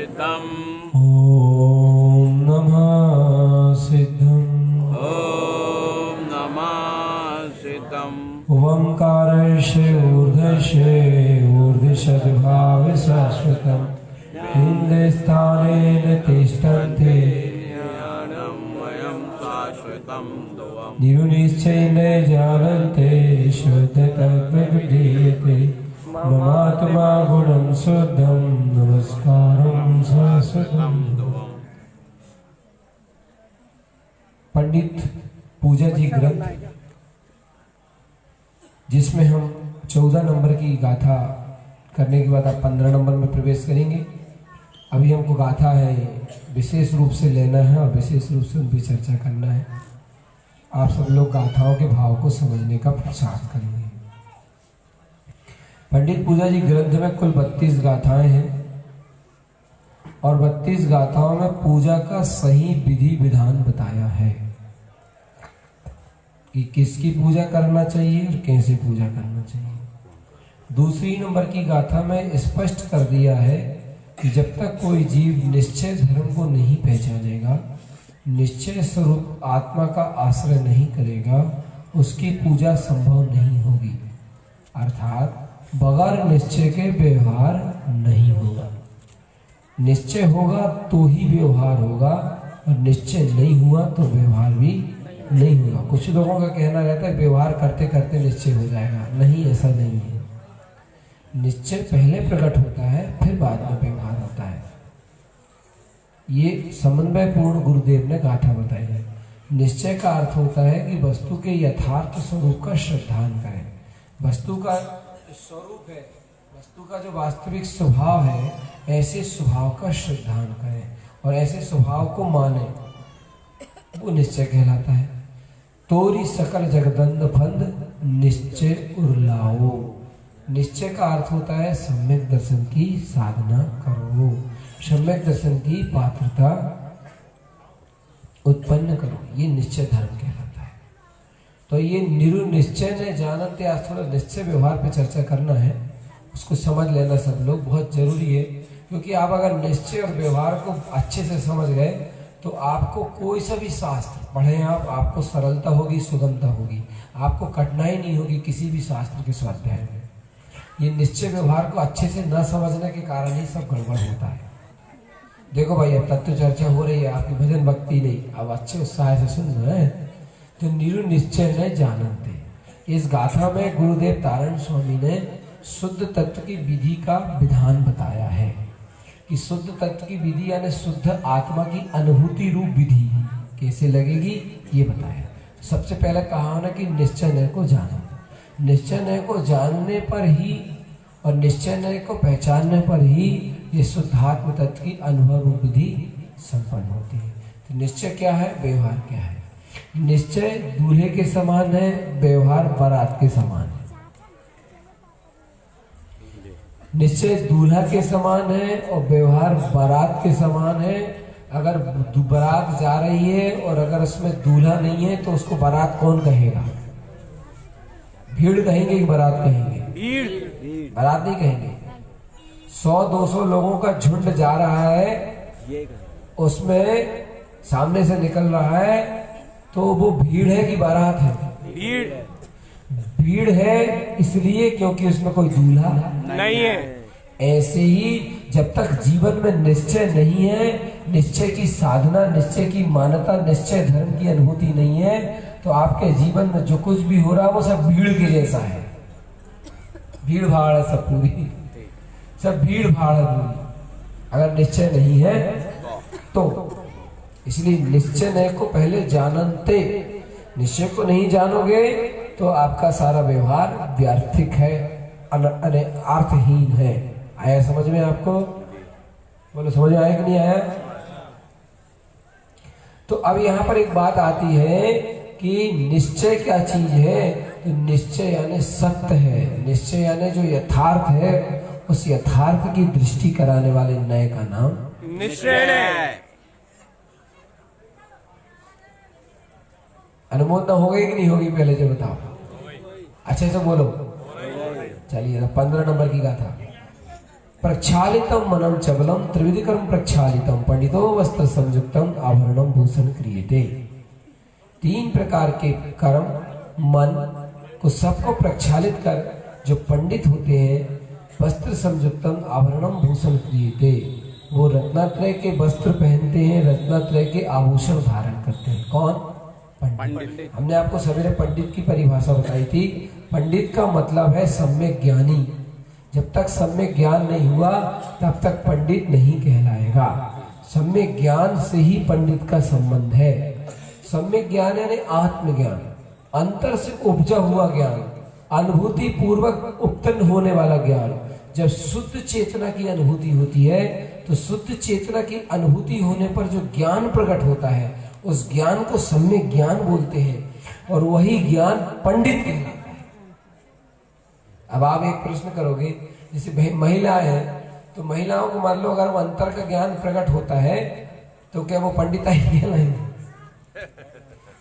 सिद्धम ओम नमः सिद्धम ओम नमः सिद्धम ओंकारस्य ऊर्ध्वस्य ऊर्ध्वसद्भाव शाश्वतम् हिंदुस्थानेन तिष्ठन्ते ज्ञानमयं शाश्वतं द्वम् निरुनिश्चयेन जानन्ते शुद्धतत्त्वविधीयते ममात्मा गुणं शुद्धं नमस्कारं शाश्वतं। पंडित पूजा जी ग्रंथ जिसमें हम 14 नंबर की गाथा करने के बाद आप 15 नंबर में प्रवेश करेंगे। अभी हमको गाथा है विशेष रूप से लेना है और विशेष रूप से उन पर चर्चा करना है। आप सब लोग गाथाओं के भाव को समझने का प्रयास करेंगे। पंडित पूजा जी ग्रंथ में कुल 32 गाथाएं हैं और 32 गाथाओं में पूजा का सही विधि विधान बताया है कि किसकी पूजा करना चाहिए और कैसे पूजा करना चाहिए। दूसरी नंबर की गाथा में स्पष्ट कर दिया है कि जब तक कोई जीव निश्चय धर्म को नहीं पहचानेगा, निश्चय स्वरूप आत्मा का आश्रय नहीं करेगा, उसकी पूजा संभव नहीं होगी। अर्थात बगैर निश्चय के व्यवहार नहीं होगा। निश्चय होगा तो ही व्यवहार होगा और निश्चय नहीं हुआ तो व्यवहार भी नहीं होगा। कुछ लोगों का कहना रहता है व्यवहार करते करते निश्चय हो जाएगा। नहीं, ऐसा नहीं है। निश्चय पहले प्रकट होता है फिर बाद में व्यवहार होता है। ये समन्वय पूर्ण गुरुदेव ने गाथा बताई है। निश्चय का अर्थ होता है कि वस्तु के यथार्थ स्वरूप का श्रद्धान करें। वस्तु का स्वरूप है, वस्तु का जो वास्तविक स्वभाव है, ऐसे स्वभाव का श्रद्धान करें और ऐसे स्वभाव को माने, वो निश्चय कहलाता है। तोरी सकल जगदंद फंद निश्चय उरलाओ। निश्चय का अर्थ होता है सम्यक दर्शन की साधना करो, सम्यक दर्शन की पात्रता उत्पन्न करो। ये निश्चय धर्म कहलाता है। तो ये निरुनिश्चय ने जानते, आज थोड़ा निश्चय व्यवहार पे चर्चा करना है, उसको समझ लेना सब लोग बहुत जरूरी है। क्योंकि आप अगर निश्चय और व्यवहार को अच्छे से समझ गए तो आपको कोई सा भी शास्त्र पढ़े आप, आपको सरलता होगी, सुगमता होगी, आपको कठिनाई नहीं होगी किसी भी शास्त्र के स्वाध्याय में। ये निश्चय व्यवहार को अच्छे से न समझने के कारण ही सब गड़बड़ होता है। देखो भाई, अब तत्व चर्चा हो रही है, आपकी भजन भक्ति नहीं, अब अच्छे उत्साह से सुन रहे हैं। तो निरु निश्चय ने जानते, इस गाथा में गुरुदेव तारण स्वामी ने शुद्ध तत्व की विधि का विधान बताया है कि शुद्ध तत्व की विधि यानी शुद्ध आत्मा की अनुभूति रूप विधि कैसे लगेगी ये बताया। सबसे पहले कहा ना कि निश्चय नय को जानो। निश्चय नय को जानने पर ही और निश्चय नय को पहचानने पर ही ये शुद्धात्म तत्व की अनुभव रूप विधि संपन्न होती है। तो निश्चय क्या है, व्यवहार क्या है। निश्चय दूल्हे के समान है, व्यवहार बारात के समान है। निश्चय दूल्हा के समान है और व्यवहार बारात के समान है। अगर बारात जा रही है और अगर उसमें दूल्हा नहीं है तो उसको बारात कौन कहेगा? भीड़ कहेंगे कि बारात कहेंगे? भीड़। बारात नहीं कहेंगे। 100-200 लोगों का झुंड जा रहा है, उसमें सामने से निकल रहा है, तो वो भीड़ है कि बारात है? भीड़ है इसलिए क्योंकि उसमें कोई दूल्हा नहीं है। ऐसे ही जब तक जीवन में निश्चय नहीं है, निश्चय की साधना, निश्चय की मान्यता, निश्चय धर्म की अनुभूति नहीं है, तो आपके जीवन में जो कुछ भी हो रहा है वो सब भीड़ के जैसा है। भीड़ भाड़ है सब, पूरी सब भीड़ भाड़ है पूरी, अगर निश्चय नहीं है तो। इसलिए निश्चय नय को पहले जानते। निश्चय को नहीं जानोगे तो आपका सारा व्यवहार व्यर्थिक है, अर्थहीन है। आया समझ में आपको? बोलो, समझ में आया कि नहीं आया? तो अब यहाँ पर एक बात आती है कि निश्चय क्या चीज है। तो निश्चय यानी सत्य है, निश्चय यानी जो यथार्थ है, उस यथार्थ की दृष्टि कराने वाले नय का नाम निश्चय है। अनुमोदन हो गई कि नहीं होगी? पहले जो बताओ, अच्छे से बोलो। चलिए 15 नंबर की गाथा। प्रक्षालितम मनम चबलम त्रिविध कर्म प्रक्षालितम पंडितो वस्त्र संयुक्तम आभरणम भूषण क्रियते। 3 प्रकार के कर्म मन को सबको प्रक्षालित कर जो पंडित होते हैं, वस्त्र संयुक्तम आभरणम भूषण क्रियते, वो रत्नात्रय के वस्त्र पहनते हैं, रत्नात्रय के आभूषण धारण करते हैं। कौन? पंडित। हमने आपको सवेरे पंडित की परिभाषा बताई थी। पंडित का मतलब है सम्यक ज्ञानी। जब तक सम्यक ज्ञान नहीं हुआ तब तक पंडित नहीं कहलाएगा। सम्यक ज्ञान से ही पंडित का संबंध है। सम्यक ज्ञान यानी आत्मज्ञान, अंतर से उपजा हुआ ज्ञान, अनुभूति पूर्वक उत्पन्न होने वाला ज्ञान। जब शुद्ध चेतना की अनुभूति होती है तो शुद्ध चेतना की अनुभूति होने पर जो ज्ञान प्रकट होता है उस ज्ञान को सम्यक ज्ञान बोलते हैं और वही ज्ञान पंडित कहलाता है। अब आप एक प्रश्न करोगे, जैसे महिला है तो महिलाओं को मान लो अगर वो अंतर का ज्ञान प्रकट होता है तो क्या वो पंडित ही कहलाएंगे?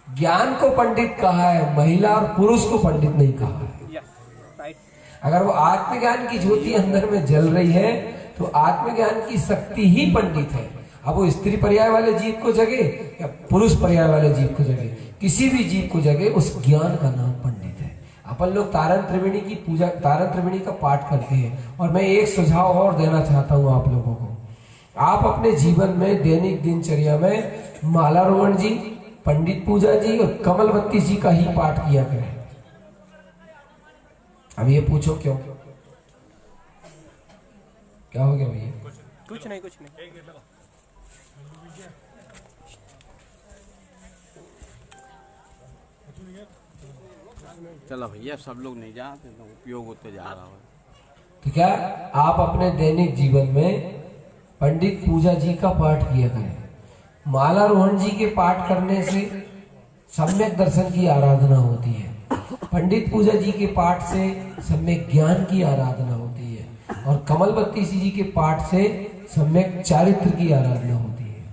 ज्ञान को पंडित कहा है, महिला और पुरुष को पंडित नहीं कहा है। अगर वो आत्मज्ञान की ज्योति अंदर में जल रही है तो आत्मज्ञान की शक्ति ही पंडित है। अब वो स्त्री पर्याय वाले जीव को जगे या पुरुष पर्याय वाले जीव को जगे, किसी भी जीव को जगे, उस ज्ञान का नाम पंडित है। अपन लोग तारण त्रिवेणी की पूजा, तारण त्रिवेणी का पाठ करते हैं और मैं एक सुझाव और देना चाहता हूं आप लोगों को। आप अपने जीवन में दैनिक दिनचर्या में मालारोहण जी, पंडित पूजा जी और कमलवती जी का ही पाठ किया करें। अब ये पूछो क्यों? क्या हो गया भैया? कुछ नहीं। चलो भैया, सब लोग नहीं जाते तो उपयोग होते जा रहा है। तो क्या आप अपने दैनिक जीवन में पंडित पूजा जी का पाठ किया करें। मालारोहण जी के पाठ करने से सम्यक दर्शन की आराधना होती है। पंडित पूजा जी के पाठ से सम्यक ज्ञान की आराधना होती है और कमलवती जी के पाठ से सम्यक चारित्र की आराधना होती है।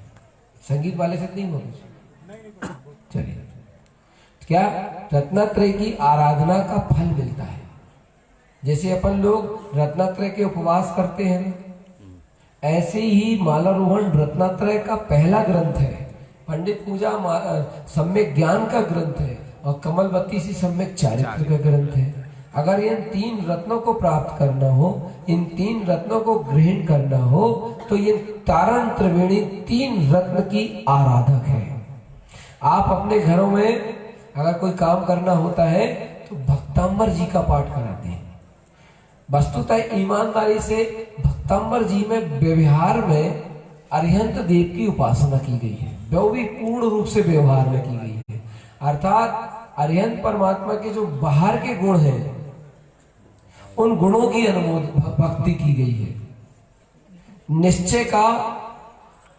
संगीत वाले से नहीं होगा। चलिए, क्या रत्नात्रय की आराधना का फल मिलता है। जैसे अपन लोग रत्नात्रय के उपवास करते हैं, ऐसे ही मालारोहण रत्नात्रय का पहला ग्रंथ है। पंडित पूजा सम्यक ज्ञान का ग्रंथ है और कमलवती सी सम्यक चारित्र का ग्रंथ है। अगर इन 3 रत्नों को प्राप्त करना हो, इन 3 रत्नों को ग्रहण करना हो तो ये तारण त्रिवेणी 3 रत्न की आराधक है। आप अपने घरों में अगर कोई काम करना होता है तो भक्तांबर जी का पाठ कराते हैं। वस्तुतः ईमानदारी से भक्तांबर जी में व्यवहार में अरिहंत देव की उपासना की गई है, वो भी पूर्ण रूप से व्यवहार में की गई है। अर्थात अरिहंत परमात्मा के जो बाहर के गुण हैं उन गुणों की भक्ति की गई है। निश्चय का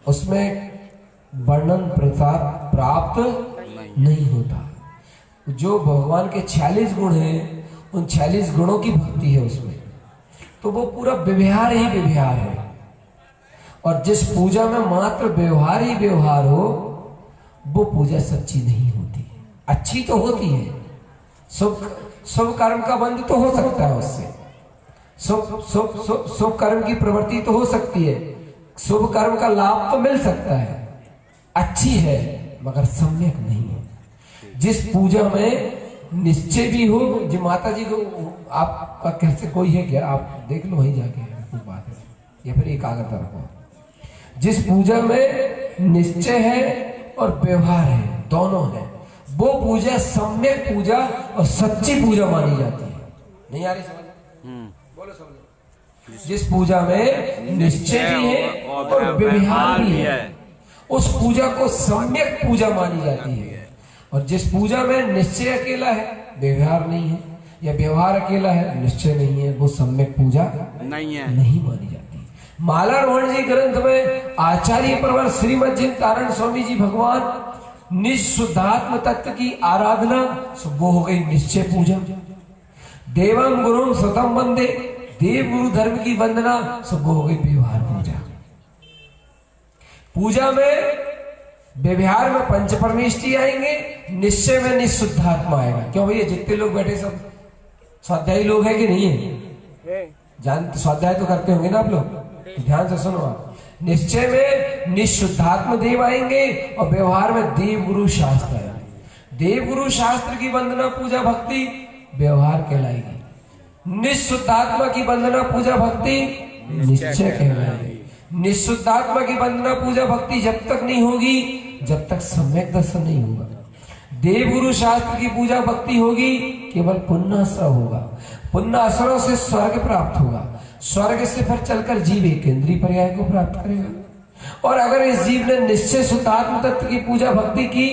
उसमें वर्णन प्राप्त नहीं होता। जो भगवान के 46 गुण हैं उन 46 गुणों की भक्ति है उसमें, तो वो पूरा व्यवहार ही व्यवहार है। और जिस पूजा में मात्र व्यवहार ही व्यवहार हो वो पूजा सच्ची नहीं होती। अच्छी तो होती है, शुभ कर्म का बंध तो हो सकता है, उससे शुभ कर्म की प्रवृत्ति तो हो सकती है, शुभ कर्म का लाभ तो मिल सकता है, अच्छी है, मगर सम्यक नहीं है। जिस पूजा में निश्चय भी हो, जो माता जी को आपका कैसे कोई है क्या, आप देख लो वहीं जाके कोई बात है, या फिर एकाग्रता रखो। जिस पूजा में निश्चय है और व्यवहार है, दोनों है, वो पूजा सम्यक पूजा और सच्ची पूजा मानी जाती है। नहीं आ रही समझ? बोलो समझो। जिस पूजा में निश्चय भी है और व्यवहार भी है उस पूजा को सम्यक पूजा मानी जाती है। और जिस पूजा में निश्चय अकेला है, व्यवहार नहीं है, या व्यवहार अकेला है, निश्चय नहीं है, वो सम्यक पूजा नहीं मानी जाती। मालारोहण जी ग्रंथ में आचार्य परवर श्रीमद जिन तारण स्वामी जी भगवान निःशुद्धात्म तत्व की आराधना, वो हो गई निश्चय पूजा। देवम गुरुम सतम वंदे, देव गुरु धर्म की वंदना, सब वो हो गई व्यवहार पूजा। पूजा में व्यवहार में पंच परमेष्टि आएंगे, निश्चय में निःशुद्धात्मा आएगा। क्यों भैया, जितने लोग बैठे सब स्वाध्यायी लोग हैं कि नहीं है? स्वाध्याय तो करते होंगे ना आप लोग, तो ध्यान से सुनो आप। निश्चय में निशुद्धात्म देव आएंगे और व्यवहार में देव गुरु शास्त्र आएंगे। देव गुरु शास्त्र की वंदना पूजा भक्ति व्यवहार कहलाएगी। निशुद्धात्मा की वंदना पूजा भक्ति निश्चय कहलाएगी। निशुद्धात्मा की वंदना पूजा भक्ति जब तक नहीं होगी जब तक सम्यक दर्शन नहीं होगा। देव गुरु शास्त्र की पूजा भक्ति होगी केवल पुण्याश्रय होगा। पुण्याश्रय से स्वर्ग प्राप्त होगा। स्वर्ग से फिर चलकर जीव एक इंद्रिय पर्याय को प्राप्त करेगा। और अगर इस जीव ने निश्चय शुद्धात्म तत्व की पूजा भक्ति की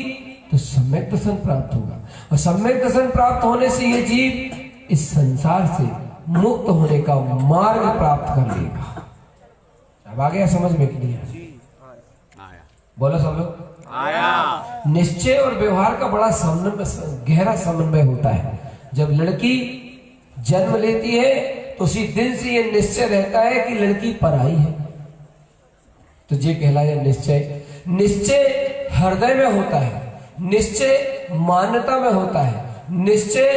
तो सम्यक दर्शन प्राप्त होगा। और सम्यक दर्शन प्राप्त होने से ये जीव इस संसार से मुक्त होने का मार्ग प्राप्त कर लेगा। अब आ गया समझ में कि नहीं आया? बोलो सब लोग। आया। निश्चय और व्यवहार का बड़ा गहरा समन्वय होता है। जब लड़की जन्म लेती है तो उसी दिन से यह निश्चय रहता है कि लड़की पराई है, तो ये कहलाया निश्चय। निश्चय हृदय में होता है, निश्चय मान्यता में होता है, निश्चय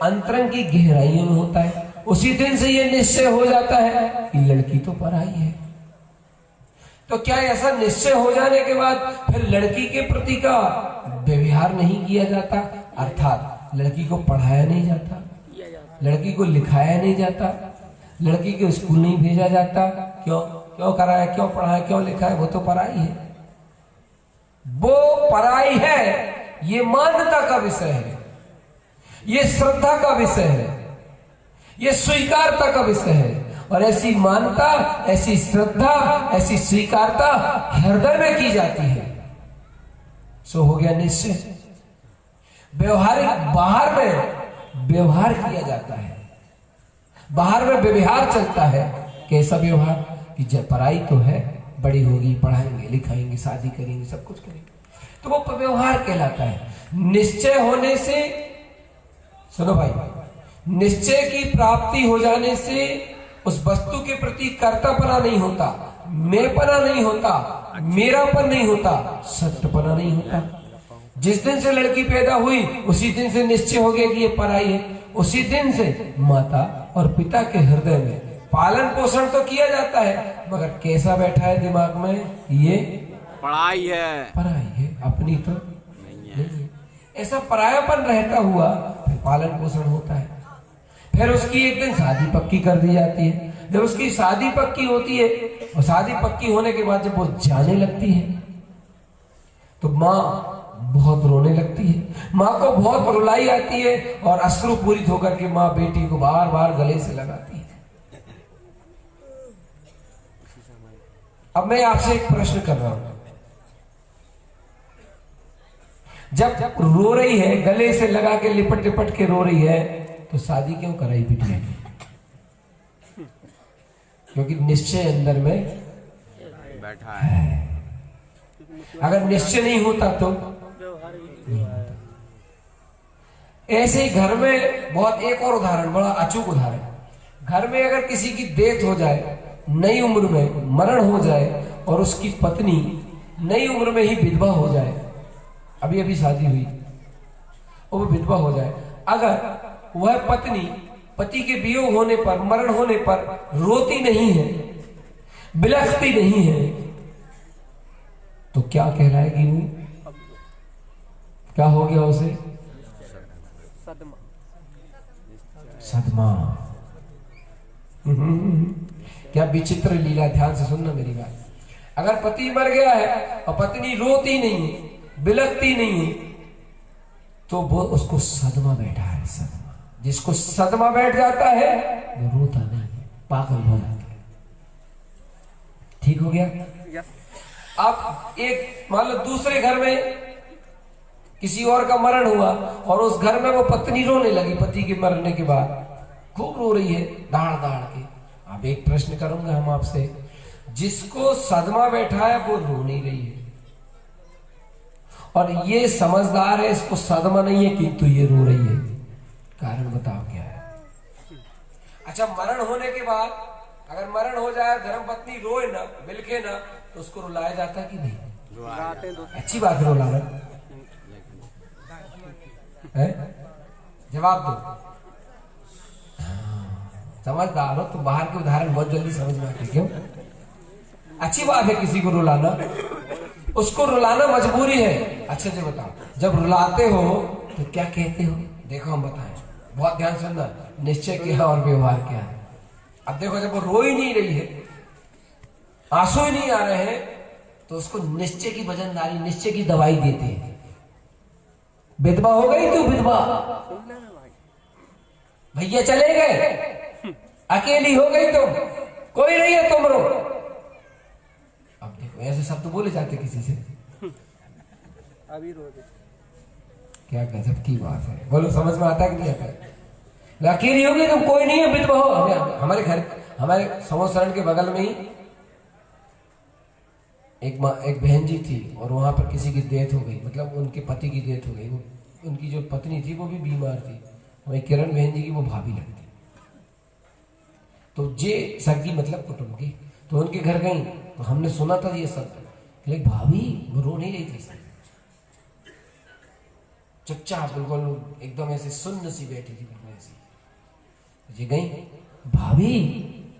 अंतरंग की गहराइयों में होता है। उसी दिन से यह निश्चय हो जाता है कि लड़की तो पराई है। तो क्या ऐसा निश्चय हो जाने के बाद फिर लड़की के प्रति का व्यवहार नहीं किया जाता, अर्थात लड़की को पढ़ाया नहीं जाता, लड़की को लिखाया नहीं जाता, लड़की को स्कूल नहीं भेजा जाता? क्यों कराया, क्यों पढ़ाया, क्यों लिखाया? वो तो पराई है। वो पराई है, ये मान्यता का विषय है, ये श्रद्धा का विषय है, ये स्वीकारता का विषय है। और ऐसी मान्यता, ऐसी श्रद्धा, ऐसी स्वीकारता हृदय में की जाती है, सो हो गया निश्चय। व्यवहारिक बाहर में व्यवहार किया जाता है, बाहर में व्यवहार चलता है। कैसा व्यवहार? कि जब पढ़ाई तो है, बड़ी होगी, पढ़ाएंगे लिखाएंगे, शादी करेंगे, सब कुछ करेंगे, तो वो व्यवहार कहलाता है। निश्चय होने से, सुनो भाई, निश्चय की प्राप्ति हो जाने से उस वस्तु के प्रति कर्तापना नहीं होता, मैंपना नहीं होता, मेरापन नहीं होता, सत्यपना नहीं होता। जिस दिन से लड़की पैदा हुई उसी दिन से निश्चय हो गया कि ये पराई है। उसी दिन से माता और पिता के हृदय में पालन पोषण तो किया जाता है, मगर कैसा बैठा है दिमाग में? ये पढ़ाई है, पराई है, अपनी तो नहीं है। ऐसा परायापन रहता हुआ फिर पालन पोषण होता है। फिर उसकी एक दिन शादी पक्की कर दी जाती है। जब उसकी शादी पक्की होती है और शादी पक्की होने के बाद जब वो जाने लगती है तो माँ बहुत रोने लगती है। माँ को बहुत रुलाई आती है और अश्रु पूरित होकर के माँ बेटी को बार बार गले से लगाती है। अब मैं आपसे एक प्रश्न कर रहा हूं, जब रो रही है, गले से लगा के लिपट लिपट के रो रही है, तो शादी क्यों कराई बिटिया की? क्योंकि निश्चय अंदर में बैठा है। अगर निश्चय नहीं होता तो ऐसे ही घर में बहुत, एक और उदाहरण, बड़ा अचूक उदाहरण, घर में अगर किसी की डेथ हो जाए, नई उम्र में मरण हो जाए और उसकी पत्नी नई उम्र में ही विधवा हो जाए, अभी अभी शादी हुई और वो विधवा हो जाए, अगर वह पत्नी पति के वियोग होने पर, मरण होने पर रोती नहीं है, बिलखती नहीं है, तो क्या कहलाएगी वो? क्या हो गया उसे? सदमा। क्या विचित्र लीला, ध्यान से सुनना मेरी बात। अगर पति मर गया है और पत्नी रोती नहीं है, बिलखती नहीं है, तो वो उसको सदमा बैठा है। सदमा, जिसको सदमा बैठ जाता है वो रोता नहीं, पागल हो जाता है। ठीक हो गया? अब एक मान लो दूसरे घर में किसी और का मरण हुआ और उस घर में वो पत्नी रोने लगी, पति के मरने के बाद खूब रो रही है दाड़ दाड़ के। अब एक प्रश्न करूंगा हम आपसे, जिसको सदमा बैठा है वो रो नहीं रही है और ये समझदार है, इसको सदमा नहीं है किंतु ये रो रही है, कारण बताओ क्या है? अच्छा, मरण होने के बाद अगर मरण हो जाए, धर्म पत्नी रोए ना, बिलखे ना, तो उसको रुलाया जाता कि नहीं? अच्छी बात है रुलाना है? जवाब दो। समझदार हो तो बाहर के उदाहरण बहुत जल्दी समझ में आते। क्यों? अच्छी बात है किसी को रुलाना, उसको रुलाना मजबूरी है। अच्छे से बताओ, जब रुलाते हो तो क्या कहते हो? देखो हम बताएं, बहुत ध्यान सुनना। निश्चय क्या है और व्यवहार क्या है। अब देखो, जब वो रो ही नहीं रही है, आंसू ही नहीं आ रहे हैं, तो उसको निश्चय की वजनदारी, निश्चय की दवाई देते हैं। विधवा हो गई तू, विधवा, भैया चले गए, अकेली हो गई तुम, कोई नहीं है, तुम रो। अब देखो ऐसे शब्द बोले जाते किसी से, अभी रो दे। क्या गजब की बात है। बोलो, समझ में आता है कि नहीं आता? अकेली हो गई तुम, कोई नहीं है, विधवा हो। हमारे घर, हमारे समोसरण के बगल में ही एक बहन जी थी, और वहां पर किसी की डेथ हो गई, मतलब उनके पति की डेथ हो गई। वो उनकी जो पत्नी थी वो भी बीमार थी, वही किरण बहन जी की वो भाभी लगती। तो जे सगी मतलब कुटुंब की, तो उनके घर गई तो हमने सुना था ये सब, लेकिन भाभी वो रो नहीं रही थी, चुपचाप बिल्कुल एकदम ऐसे सुन्न सी बैठी थी, बिल्कुल ऐसी। ये गई, भाभी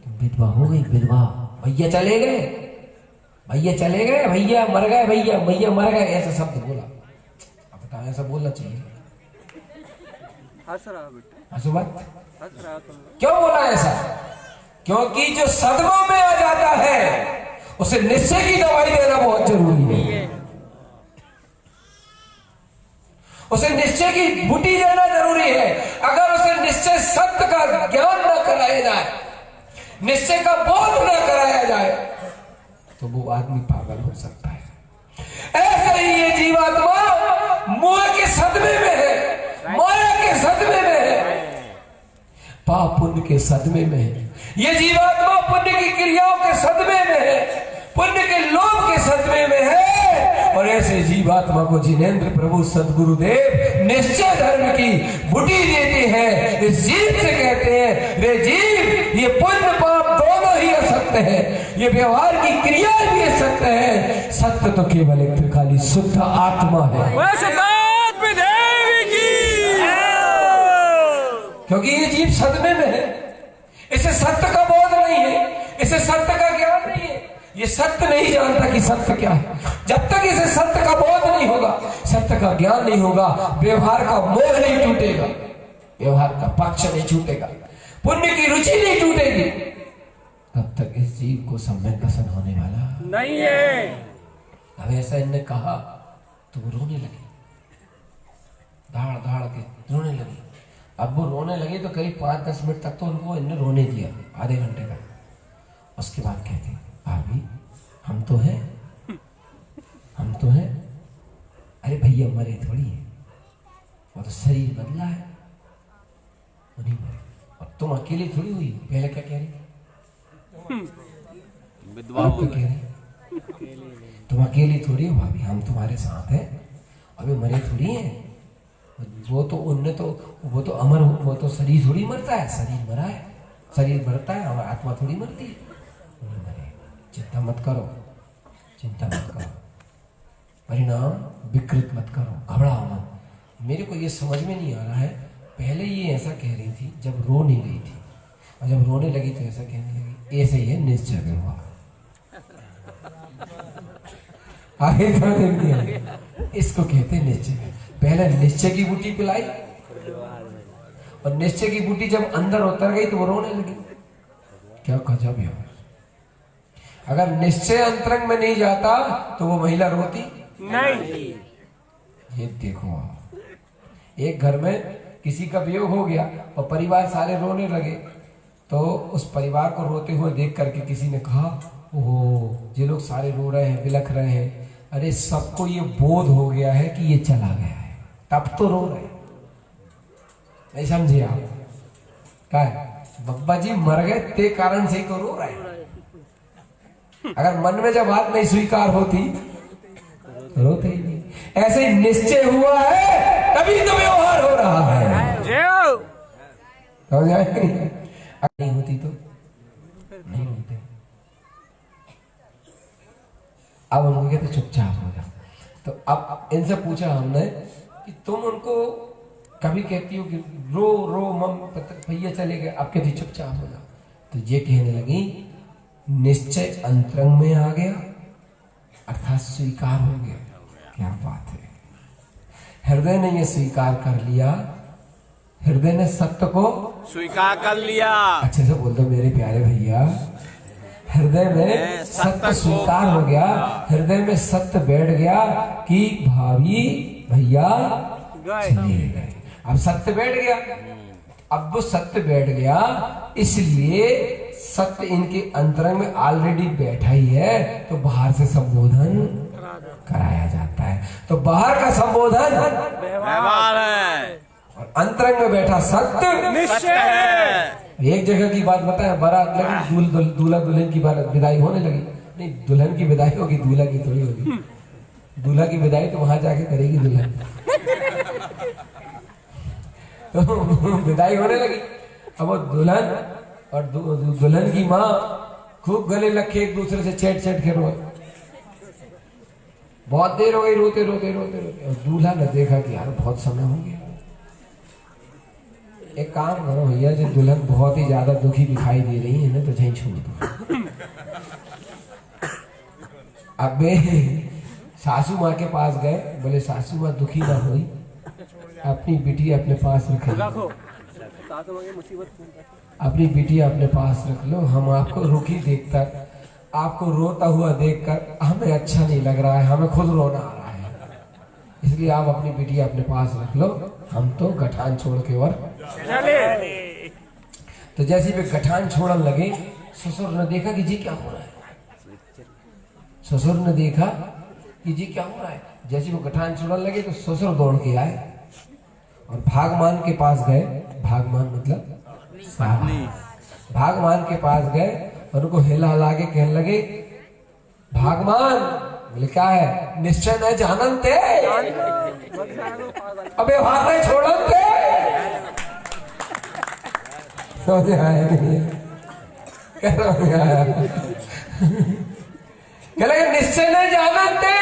तुम विधवा हो गई, विधवा, भैया चले गए, भैया चले गए, भैया मर गए, भैया मर गए, ऐसा शब्द बोला। अब बताओ, ऐसा बोलना चाहिए? हंस रहा बेटा, हंसो मत। हंस रहा तुम। क्यों बोला ऐसा? क्योंकि जो सदमा में आ जाता है उसे निश्चय की दवाई देना बहुत जरूरी है, उसे निश्चय की बूटी देना जरूरी है। अगर उसे निश्चय सत्य का ज्ञान न कराया जाए, निश्चय का बोध न कराया जाए, तो वो आदमी पागल हो सकता है। ऐसे ही ये जीवात्मा मोह के सदमे में है, माया के सदमे में है, पाप पुण्य के सदमे में है। ये जीवात्मा पुण्य की क्रियाओं के सदमे में है, पुण्य के लोभ के सदमे में है। और ऐसे जीवात्मा को जिनेंद्र प्रभु सदगुरुदेव निश्चय धर्म की बूटी देते हैं। इस जीव से कहते हैं, रे जीव, ये पुण्य पाप दोनों ही असत्य है, ये व्यवहार की क्रिया भी असत्य है, सत्य तो केवल एक खाली शुद्ध आत्मा है। क्योंकि ये जीव सदमे में है, इसे सत्य का बोध नहीं है, इसे सत्य का ज्ञान नहीं है, ये सत्य नहीं जानता कि सत्य क्या है। जब तक इसे सत्य का बोध नहीं होगा, सत्य का ज्ञान नहीं होगा, व्यवहार का मोह नहीं टूटेगा, व्यवहार का पक्ष नहीं छूटेगा, पुण्य की रुचि नहीं टूटेगी, तब तक इस जीव को सम्यक दर्शन होने वाला नहीं है। अब ऐसा इनने कहा तो वो रोने लगी, धाड़ धाड़ के रोने लगी। अब वो रोने लगी तो करीब 5-10 मिनट तक तो उनको इनने रोने दिया, आधे घंटे का। उसके बाद कहती, भाभी हम तो हैं, हम तो हैं। अरे भैया मरे थोड़ी है, वो तो शरीर बदला है, वो नहीं मरे। और तुम अकेली थोड़ी हुई, पहले क्या कह रही? विधवा हो कह रही तुम अकेली थोड़ी हो भाभी, हम तुम्हारे साथ हैं, अभी मरे थोड़ी हैं। वो तो उनने तो, वो तो अमर, वो तो शरीर थोड़ी मरता है, शरीर मरा है, शरीर मरता है, और आत्मा थोड़ी मरती है। चिंता मत करो, चिंता मत करो, परिणाम विकृत मत करो, घबराओ मत। मेरे को ये समझ में नहीं आ रहा है, पहले ये ऐसा कह रही थी जब रो नहीं रही थी, और जब रोने लगी तो ऐसा कहने लगी। ऐसे ही है निश्चय व्यवहार। आगे तो देख दिया, इसको कहते हैं निश्चय। पहले निश्चय की बूटी पिलाई, और निश्चय की बूटी जब अंदर उतर गई तो वो रोने लगी। क्या गजब है। अगर निश्चय अंतरंग में नहीं जाता तो वो महिला रोती नहीं। ये देखो, एक घर में किसी का वियोग हो गया और परिवार सारे रोने लगे, तो उस परिवार को रोते हुए देख करके किसी ने कहा, ओह ये लोग सारे रो रहे हैं, बिलख रहे हैं, अरे सबको ये बोध हो गया है कि ये चला गया है, तब तो रो रहे। नहीं समझे आप? क्या बब्बा जी मर गए ते कारण से ही तो रो रहे। अगर मन में जब बात नहीं स्वीकार होती तो रोते ही नहीं। ऐसे ही निश्चय हुआ है तभी तो व्यवहार हो रहा है। समझ आए? नहीं होती तो नहीं होते। अब उनको कहते चुपचाप हो जाओ। तो अब इनसे पूछा हमने कि तुम उनको कभी कहती हो कि रो रो मम भैया चले गए, अब कहती चुपचाप हो जाओ। तो ये कहने लगी निश्चय अंतरंग में आ गया अर्थात स्वीकार हो गया। क्या बात है, हृदय ने ये स्वीकार कर लिया, हृदय ने सत्य को स्वीकार कर लिया। अच्छे से बोल दो मेरे प्यारे भैया, हृदय में सत्य स्वीकार हो गया, हृदय में सत्य बैठ गया कि भाभी भैया चले गए। अब सत्य बैठ गया, अब वो सत्य बैठ गया, इसलिए सत्य इनके अंतरंग में ऑलरेडी बैठा ही है, तो बाहर से संबोधन कराया जाता है। तो बाहर का संबोधन व्यवहार है और अंतरंग में बैठा सत्य निश्चय है। एक जगह की बात बताएं, बारात लगी, दूल्हा दुल्हन की बारात विदाई होने लगी, नहीं दुल्हन की विदाई होगी, दूल्हा की थोड़ी होगी। दूल्हा की विदाई तो वहां जाके करेगी दुल्हन। तो विदाई होने लगी, अब वो दुल्हन और दुल्हन की माँ खूब गले लग के एक दूसरे से चैट चैट के रोए। बहुत देर हो गई रोते रोते रोते रोते, और दूल्हा ने देखा कि यार बहुत समय हो गया, एक काम करो भैया, जो दुल्हन बहुत ही ज्यादा दुखी दिखाई दे रही है ना, तो यहीं छोड़ दो। अब सासू माँ के पास गए, बोले सासू माँ दुखी ना हुई, अपनी बिटिया अपने पास रख लो, अपनी बिटिया अपने पास रख लो। हम आपको रुखी देखकर, आपको रोता हुआ देखकर हमें अच्छा नहीं लग रहा है, हमें खुद रोना आ रहा है, इसलिए आप अपनी बिटिया अपने पास रख लो, हम तो गठान छोड़ के और तो जैसे वे गठान छोड़ने लगे, ससुर ने देखा कि जी क्या हो रहा है, ससुर ने देखा कि जी क्या हो रहा है। जैसे वो गठान छोड़ने लगे तो ससुर दौड़ के आए और भागमान के पास गए, भागमान मतलब भागमान के पास गए और उनको हिला हिला के कहने लगे, भागमान, बोले क्या है, निश्चय न जानते, अबे भागने छोड़ते, समझ आया नहीं, क्या लगे निश्चय न जानते,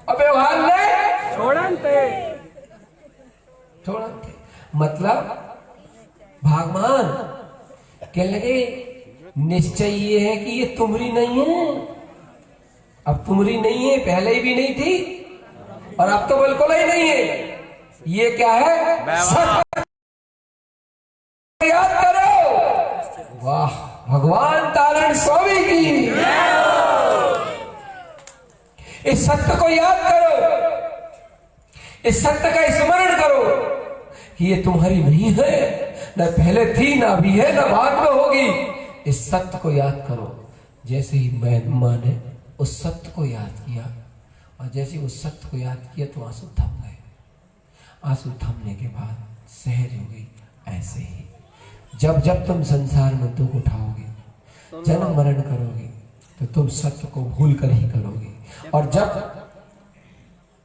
अबे भागने छोड़ते, मतलब भागमान कहने लगे निश्चय ये है कि ये तुम्हारी नहीं है, अब तुम्हारी नहीं है, पहले भी नहीं थी और अब तो बिल्कुल ही नहीं है, ये क्या है, सत्य। याद करो, वाह भगवान तारण स्वामी की, इस सत्य को याद करो, इस सत्य का स्मरण करो कि ये तुम्हारी नहीं है, न पहले थी, ना अभी है, ना बाद में होगी। इस सत्य को याद करो। जैसे ही मां ने उस सत्य को याद किया और जैसे उस सत्य को याद किया तो आंसू थम गए। आंसू थमने के बाद सहज हो गई। ऐसे ही जब जब तुम संसार में दुख उठाओगे, जन्म मरण करोगे, तो तुम सत्य को भूल कर ही करोगे। और जब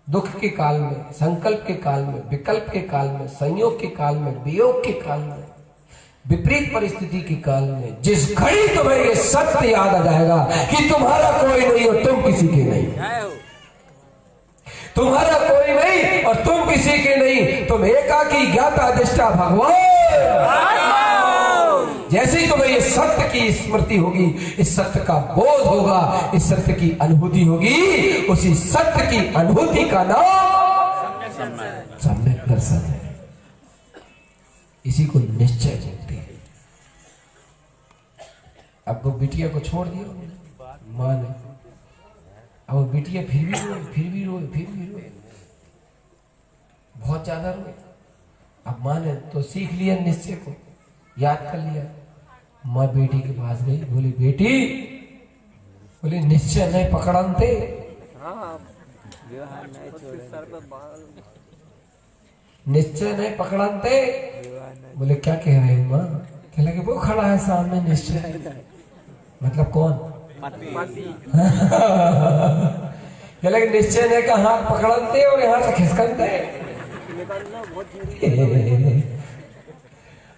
दुख के काल में, संकल्प के काल में, विकल्प के काल में, संयोग के काल में, वियोग के काल में, विपरीत परिस्थिति के काल में, जिस घड़ी तुम्हें ये सत्य याद आ जाएगा कि तुम्हारा कोई नहीं और तुम किसी के नहीं, तुम्हारा कोई नहीं और तुम किसी के नहीं, तुम एकाकी ज्ञाता अधिष्ठा भगवान। जैसे ही तुम्हें ये सत्य की स्मृति होगी, इस सत्य का बोध होगा, इस सत्य की अनुभूति होगी, उसी सत्य की अनुभूति का नाम सम्यक दर्शन है। इसी को निश्चय बोलते हैं। अब वो बिटिया को छोड़ दिया मां ने, अब वो बिटिया फिर भी रोए, फिर भी रोए, फिर भी रोए, बहुत ज्यादा रोए। अब मां ने तो सीख लिया निश्चय को, याद कर लिया। माँ बेटी के पास गई, बोली बेटी, बोली निश्चय नहीं पकड़ाते, निश्चय नहीं पकड़ाते। बोले क्या कह रहे हो माँ? कह लगे वो खड़ा है सामने निश्चय, मतलब कौन? कह लगे निश्चय ने का हाथ पकड़ाते और यहाँ से खिसकते।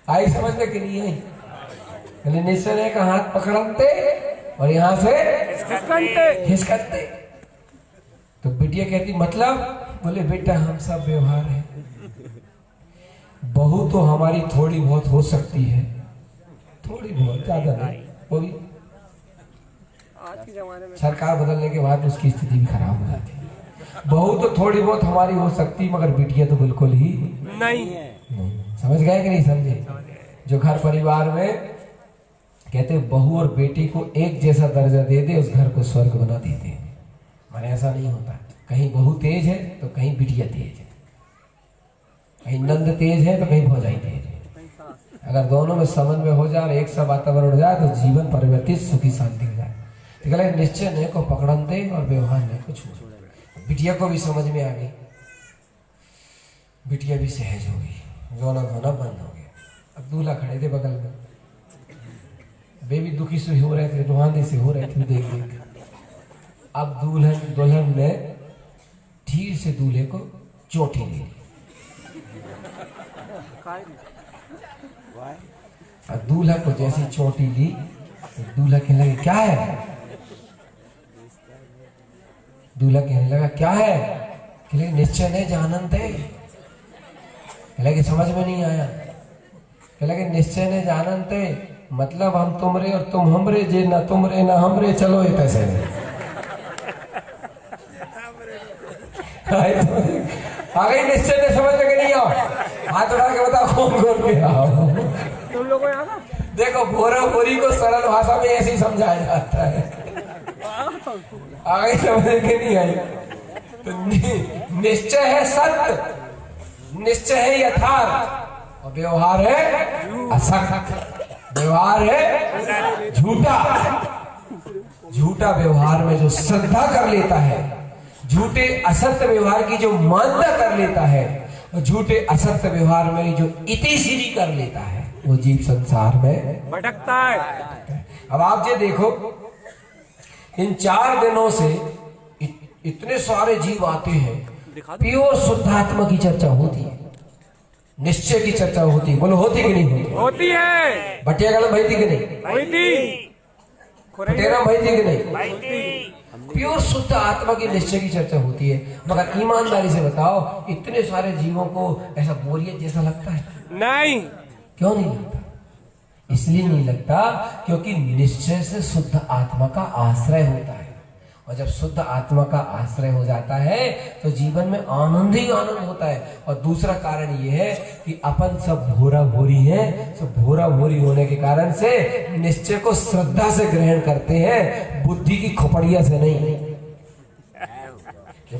आई समझने के लिए नहीं, निश्चय ने का हाथ पकड़ते और यहाँ से खिसकते। तो बिटिया कहती मतलब? बोले बेटा हम सब व्यवहार है, बहू तो हमारी थोड़ी बहुत हो सकती है, थोड़ी बहुत, ज्यादा नहीं, वो भी आज के जमाने में सरकार बदलने के बाद उसकी स्थिति भी खराब हो जाती है। बहू तो थोड़ी बहुत हमारी हो सकती, मगर बिटिया तो बिल्कुल ही नहीं। नहीं। समझ गए कि नहीं समझे? जो घर परिवार में कहते बहू और बेटी को एक जैसा दर्जा दे दे, उस घर को स्वर्ग बना देते हैं। मगर ऐसा नहीं होता, कहीं बहू तेज है तो कहीं बिटिया तेज है, कहीं नंद तेज है तो कहीं भौजाई तेज है। अगर दोनों में समन्वय हो जाए और एक सा वातावरण हो जाए तो जीवन परिवर्तित, सुखी शांति हो जाए। तो कहले निश्चय ने को पकड़न दे और व्यवहार ने को छोड़। बिटिया को भी समझ में आ गई, बिटिया भी सहज हो गई, रोना धोना बंद हो गया। अब दूल्हा खड़े थे बगल में, बेबी दुखी से हो रहे थे, रुहानी से हो रहे थे देख देख। अब दुल्हन ने धीरे से दूल्हे को चोटी ले ली। और दूल्हा को जैसी चोटी ली तो दूल्हा कहने लगे क्या है? दूल्हा कहने लगा क्या है? कहले निश्चय ने जानंत है। कहले कि समझ में नहीं आया। कहले कि निश्चय ने जानंत है मतलब हम तुमरे और तुम हमरे, जे ना तुमरे ना हमरे, चलो ये कैसे आ गई निश्चय ने, समझ में नहीं आओ, हाथ उठा के बताओ कौन कौन के आओ। तुम लोगों यहाँ का देखो भोरा भोरी को सरल भाषा में ऐसे ही समझाया जाता है। आगे समझ के नहीं आई। तो निश्चय है सत्य, निश्चय है यथार्थ, और व्यवहार है असत्य, व्यवहार है झूठा। झूठा व्यवहार में जो श्रद्धा कर लेता है, झूठे असत्य व्यवहार की जो मान्यता कर लेता है, और झूठे असत्य व्यवहार में जो इतिश्री कर लेता है, वो जीव संसार में भटकता है। अब आप ये देखो, इन 4 दिनों से इतने सारे जीव आते हैं, प्योर शुद्धात्मा की चर्चा होती है, निश्चय की चर्चा होती है। बोलो होती कि नहीं होती? होती है। बटिया गलत भाई थी कि नहीं? तेरा भाई थी कि नहीं? प्योर शुद्ध आत्मा की निश्चय की चर्चा होती है। मगर ईमानदारी से बताओ, इतने सारे जीवों को ऐसा बोरियत जैसा लगता है? नहीं। क्यों नहीं लगता? इसलिए नहीं लगता क्योंकि निश्चय से शुद्ध आत्मा का आश्रय होता है, और जब शुद्ध आत्मा का आश्रय हो जाता है तो जीवन में आनंद ही आनंद होता है। और दूसरा कारण ये है कि अपन सब भोरा भोरी हैं, सब भोरा भोरी होने के कारण से निश्चय को श्रद्धा से ग्रहण करते हैं, बुद्धि की खोपड़िया से नहीं।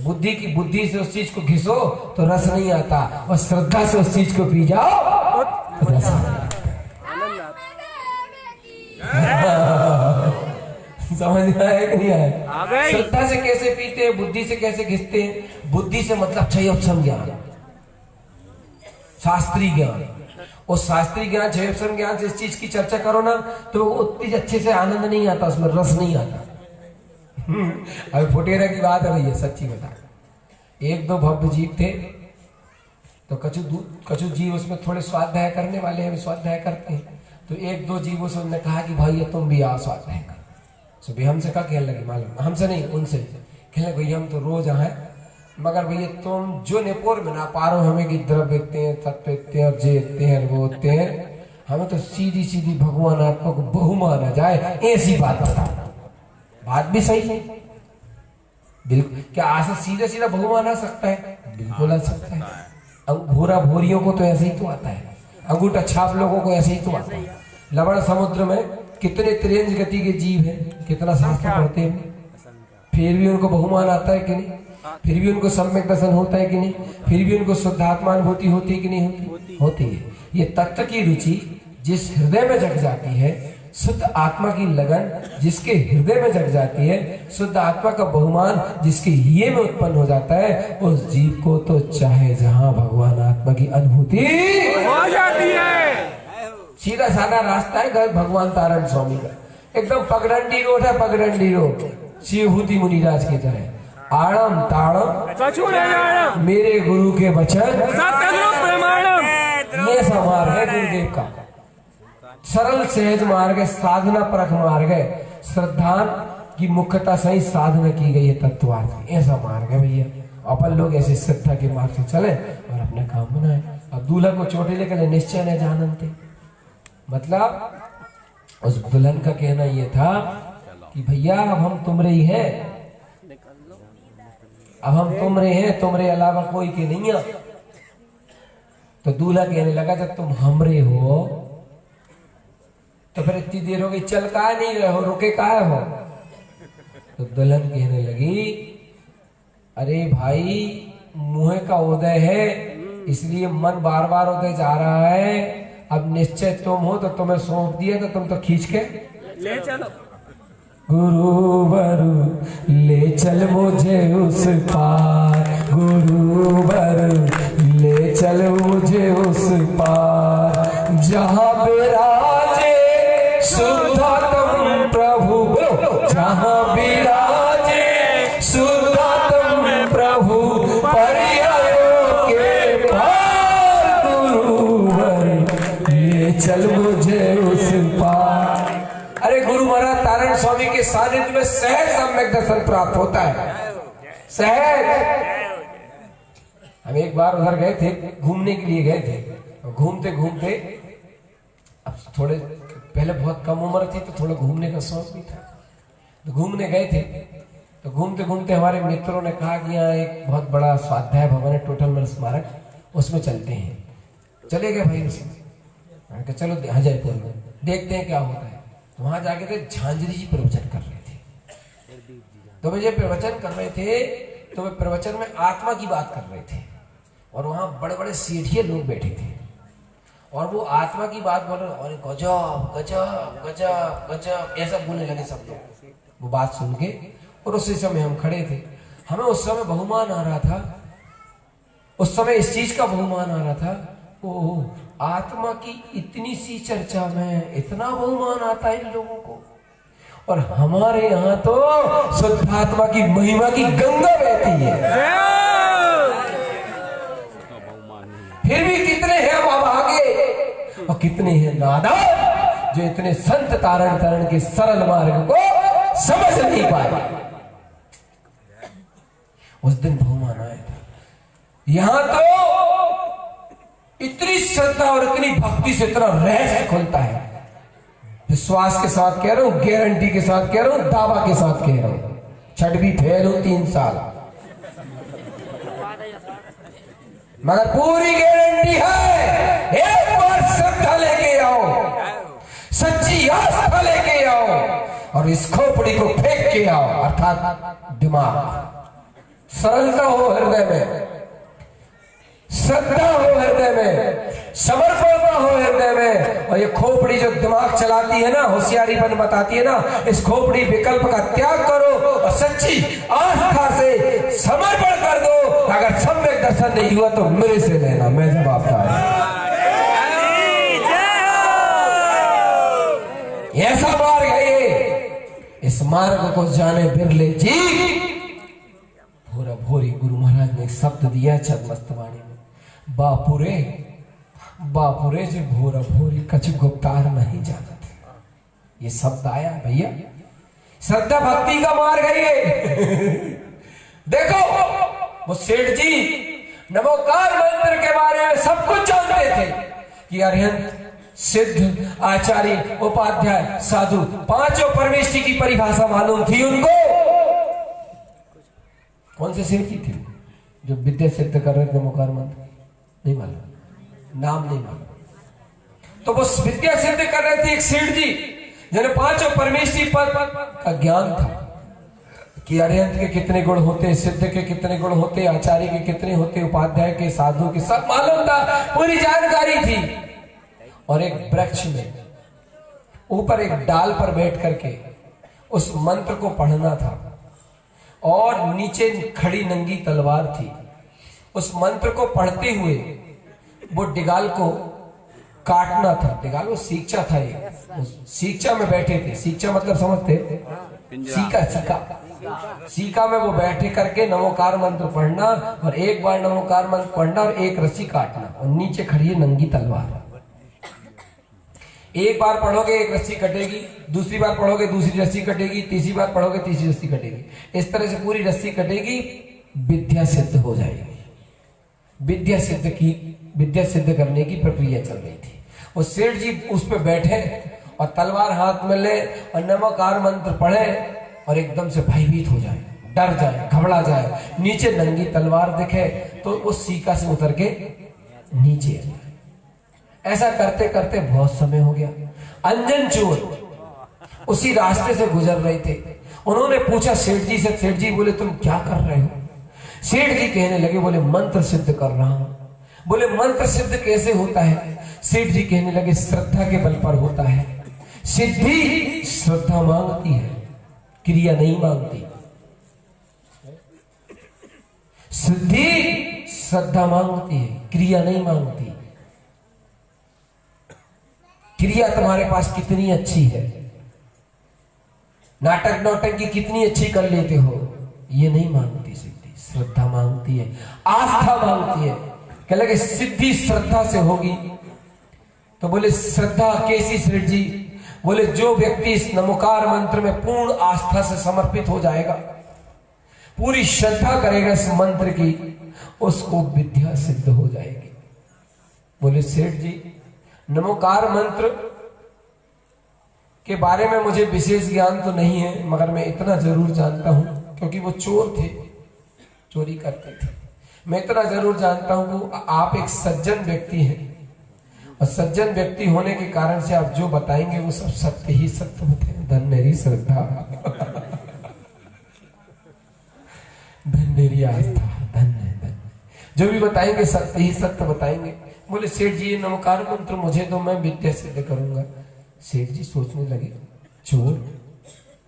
बुद्धि से उस चीज को घिसो तो रस नहीं आता, और श्रद्धा से उस चीज को पी जाओ तो रस आता। समझ में आया कि नहीं आया? श्रद्धा से कैसे पीते हैं, बुद्धि से कैसे घिसते हैं? बुद्धि से मतलब क्षयोपशम ज्ञान, शास्त्रीय ज्ञान। और शास्त्रीय ज्ञान, क्षयोपशम ज्ञान से इस चीज की चर्चा करो ना तो उतनी अच्छे से आनंद नहीं आता, उसमें रस नहीं आता। अभी फुटेरा की बात है भैया, सच्ची बता। 1-2 भव्य जीव थे, तो कछु जीव उसमें थोड़े स्वाध्याय करने वाले हैं, स्वाध्याय करते हैं। तो 1-2 जीवों से उन्होंने कहा कि भाई तुम भी आओ स्वाध्याय कर। तो भैया हमसे क्या कहने लगे मालूम? हमसे नहीं, उनसे कहने लगे भैया हम तो रोज आए, मगर भैया तुम जो नेपोर में ना पारो हमें कि द्रव्य इतने हैं, तत्व इतने हैं, जे इतने हैं, वो इतने हैं, हमें तो सीधी सीधी भगवान आत्मा को बहु माना जाए, ऐसी बात बताओ। बात भी सही है, बिल्कुल। क्या आशा सीधा सीधा बहु माना सकता है? बिल्कुल आ सकता है। भोरा भोरियों को तो ऐसे ही तो आता है, अंगूठा छाप लोगों को ऐसे ही तो आता है। लवण समुद्र में कितने तेज गति के जीव हैं, कितना शास्त्र पढ़ते हैं, फिर भी उनको बहुमान आता है कि नहीं? फिर भी उनको सम्यक दर्शन होता है कि नहीं? फिर भी उनको शुद्धात्मा अनुभूति होती है कि नहीं होती? होती है। ये तत्व की रुचि जिस हृदय में जग जाती है, शुद्ध आत्मा की लगन जिसके हृदय में जग जाती है, शुद्ध आत्मा का बहुमान जिसके लिए में उत्पन्न हो जाता है, उस जीव को तो चाहे जहां भगवान आत्मा की अनुभूति हो जाती है। सीधा साधा रास्ता है घर भगवान तारण स्वामी का, एकदम पगडंडी रोड है, पगडंडी रोड, शिवभूति मुनिराज की तरह। आड़म ताड़म मेरे गुरु के वचन, ये समार है गुरुदेव का। सरल सहज मार्ग है, साधना परख मार्ग है, श्रद्धा की मुख्यता सही साधना की गई है, तत्वार्थ ऐसा मार्ग है भैया। अपन लोग ऐसे श्रद्धा के मार्ग से चले और अपने काम बनाए। अब दूल्हा को चोटिले के लिए निश्चय न जानते, मतलब उस दुल्हन का कहना यह था कि भैया अब हम तुमरे ही हैं, अब हम तुमरे हैं, तुमरे अलावा कोई के नहीं है। तो दूल्हा कहने लगा जब तुम हमरे हो तो फिर इतनी देर हो गई, चल काहे नहीं रहे हो, रुके काहे हो? तो दुल्हन कहने लगी अरे भाई मुँह का उदय है इसलिए मन बार बार उदय जा रहा है, अब निश्चय तुम हो तो तुम्हें सौंप दिया तो तुम तो खींच के ले चलो। गुरुवर ले चल मुझे उस पार, गुरुवर ले चल मुझे उस पार, जहाँ विराजे शुद्धात्म प्रभु, जहाँ विराजे शुद्धात्म प्रभु, पर्यायों के पार, गुरुवर ले चल मुझे उस पार। अरे गुरु महाराज तारण स्वामी के सानिध्य में सहज सम्यक दर्शन प्राप्त होता है, सहज। हम एक बार उधर गए थे, घूमने के लिए गए थे, घूमते घूमते अब थोड़े पहले बहुत कम उम्र थी तो थोड़ा घूमने का शौक भी था, तो घूमने गए थे। तो घूमते घूमते हमारे मित्रों ने कहा कि यहाँ एक बहुत बड़ा स्वाध्याय भवन है, टोटल स्मारक, उसमें चलते हैं। चले गए भाई उसमें, चलो जयपुर में देखते हैं क्या होता है। तो वहां जाके थे झांझरी जी प्रवचन कर रहे थे, तो वे प्रवचन कर रहे थे तो वे प्रवचन में आत्मा की बात कर रहे थे और वहां बड़े बड़े सेठिए लोग बैठे थे और वो आत्मा की बात बोल रहे और गजब गजब गजब गजब ऐसा बोलने लगे सब लोग, वो बात सुन के। और उसी समय हम खड़े थे, हमें उस समय बहुमान आ रहा था, उस समय इस चीज का बहुमान आ रहा था, ओ आत्मा की इतनी सी चर्चा में इतना बहुमान आता है इन लोगों को, और हमारे यहाँ तो शुद्ध आत्मा की महिमा की गंगा बहती है। फिर भी कितने हैं अब आगे और कितने हैं नादान जो इतने संत तारण तारण के सरल मार्ग को समझ नहीं पाए। उस दिन बहुमान आया था, यहां तो इतनी श्रद्धा और इतनी भक्ति से इतना रहस्य खुलता है, विश्वास के साथ कह रहा हूं, गारंटी के साथ कह रहा हूं, दावा के साथ कह रहा हूं, छठ भी फेल हूं 3 साल, मगर पूरी गारंटी है। एक बार श्रद्धा लेके आओ, सच्ची आस्था लेके आओ और इस खोपड़ी को फेंक के आओ, अर्थात दिमाग। सरलता हो हृदय में, श्रद्धा हो हृदय में, समर्पणता हो हृदय में, और ये खोपड़ी जो दिमाग चलाती है ना, होशियारीपन बताती है ना, इस खोपड़ी विकल्प का त्याग करो और सच्ची आस्था से समर्पण कर दो। अगर सम्यक दर्शन नहीं हुआ तो मेरे से लेना, मैं जवाबदार हूं। ऐसा मार्ग है ये, इस मार्ग को जाने बिरले जी। भोरा भोरी गुरु महाराज ने एक शब्द दिया छदमस्तवाणी में, बापुरे बापुरे जो भोरा भोरी कछ गुप्तार नहीं जानते, ये शब्द आया भैया। श्रद्धा भक्ति का मार्ग है ये। देखो वो सेठ जी नमोकार मंत्र के बारे में सब कुछ जानते थे कि अरिहंत सिद्ध आचार्य उपाध्याय साधु पांचों परमेष्ठी की परिभाषा मालूम थी उनको। कौन से सेठ जी थे जो विद्या सिद्ध कर रहे थे नमोकार मंत्र? नहीं मालूम, नाम नहीं मालूम। तो वो विद्या सिद्ध कर रहे थे एक सेठ जी जिन्हें पांचों परमेष्ठी पद का ज्ञान था कि अरिहंत के कितने गुण होते, सिद्ध के कितने गुण होते, आचार्य के कितने होते, उपाध्याय के, साधु के, सब मालूम था, पूरी जानकारी थी। और एक वृक्ष में ऊपर एक डाल पर बैठ करके उस मंत्र को पढ़ना था और नीचे खड़ी नंगी तलवार थी। उस मंत्र को पढ़ते हुए वो डिगाल को काटना था। डिगाल वो सीखचा था, ये सीखचा में बैठे थे। सीखचा मतलब समझते? सीका सीका सीका में वो बैठे करके नमोकार मंत्र पढ़ना और एक बार नमोकार मंत्र पढ़ना और एक रस्सी काटना और नीचे खड़ी है नंगी तलवार। एक बार पढ़ोगे एक रस्सी कटेगी, दूसरी बार पढ़ोगे दूसरी रस्सी कटेगी, तीसरी बार पढ़ोगे तीसरी रस्सी कटेगी। इस तरह से पूरी रस्सी कटेगी, विद्या सिद्ध हो जाएगी। विद्या सिद्ध करने की प्रक्रिया चल रही थी। वो सेठ जी उस पे बैठे और तलवार हाथ में ले और नमोकार मंत्र पढ़े और एकदम से भयभीत हो जाए, डर जाए, घबरा जाए, नीचे नंगी तलवार दिखे तो उस सीका से उतर के नीचे आ जाए। ऐसा करते करते बहुत समय हो गया। अंजन चोर उसी रास्ते से गुजर रहे थे। उन्होंने पूछा सेठ जी से, सेठ जी बोले तुम क्या कर रहे हो? सेठ जी कहने लगे, बोले मंत्र सिद्ध कर रहा हूं। बोले मंत्र सिद्ध कैसे होता है? सेठ जी कहने लगे श्रद्धा के बल पर होता है। सिद्धि श्रद्धा मांगती है, क्रिया नहीं मांगती। सिद्धि श्रद्धा मांगती है, क्रिया नहीं मांगती। क्रिया तुम्हारे पास कितनी अच्छी है, नाटक नौटंकी कितनी अच्छी कर लेते हो, ये नहीं मांगती सिद्धि, श्रद्धा मांगती है, आस्था मांगती है। कह लगे सिद्धि श्रद्धा से होगी। तो बोले श्रद्धा कैसी सेठ जी? बोले जो व्यक्ति इस नमोकार मंत्र में पूर्ण आस्था से समर्पित हो जाएगा, पूरी श्रद्धा करेगा इस मंत्र की, उसको विद्या सिद्ध हो जाएगी। बोले सेठ जी नमोकार मंत्र के बारे में मुझे विशेष ज्ञान तो नहीं है, मगर मैं इतना जरूर जानता हूं, क्योंकि वो चोर थे, चोरी करते थे। मैं इतना जरूर जानता हूं कि आप एक सज्जन व्यक्ति हैं और सज्जन व्यक्ति होने के कारण से आप जो बताएंगे वो सब सत्य ही सत्य होते हैं। धन मेरी श्रद्धा, धन मेरी आस्था, धन जो भी बताएंगे सत्य ही सत्य बताएंगे। बोले सेठ जी ये नमोकार मंत्र मुझे तो मैं विद्या सिद्ध करूंगा। सेठ जी सोचने लगे चोर,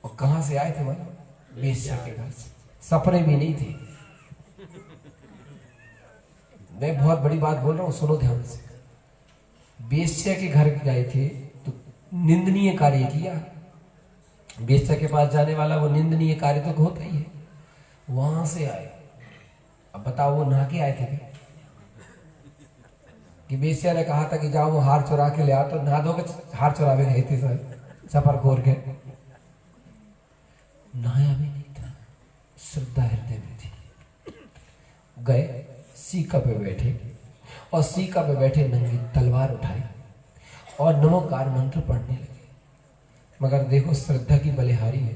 और कहां से आए थे? मतलब बेश्या के घर से, सपने भी नहीं थे। मैं बहुत बड़ी बात बोल रहा हूं, सुनो ध्यान से। बेश्या के घर गए थे तो निंदनीय कार्य किया। बेश्या के पास जाने वाला वो निंदनीय कार्य तो होता ही है। वहां से आए, अब बताओ वो नहा के आए थे कि बेश्या ने कहा था कि जाओ वो हार चुरा के ले आओ, तो नहा धो के हार चुरावे गए थे सर, सफर खोर के। नहाया भी नहीं था, श्रद्धा हृदय में थी। गए सीका पे बैठे और सीका पे बैठे नंगी तलवार उठाई और नमोकार मंत्र पढ़ने लगे। मगर देखो श्रद्धा की बलिहारी है,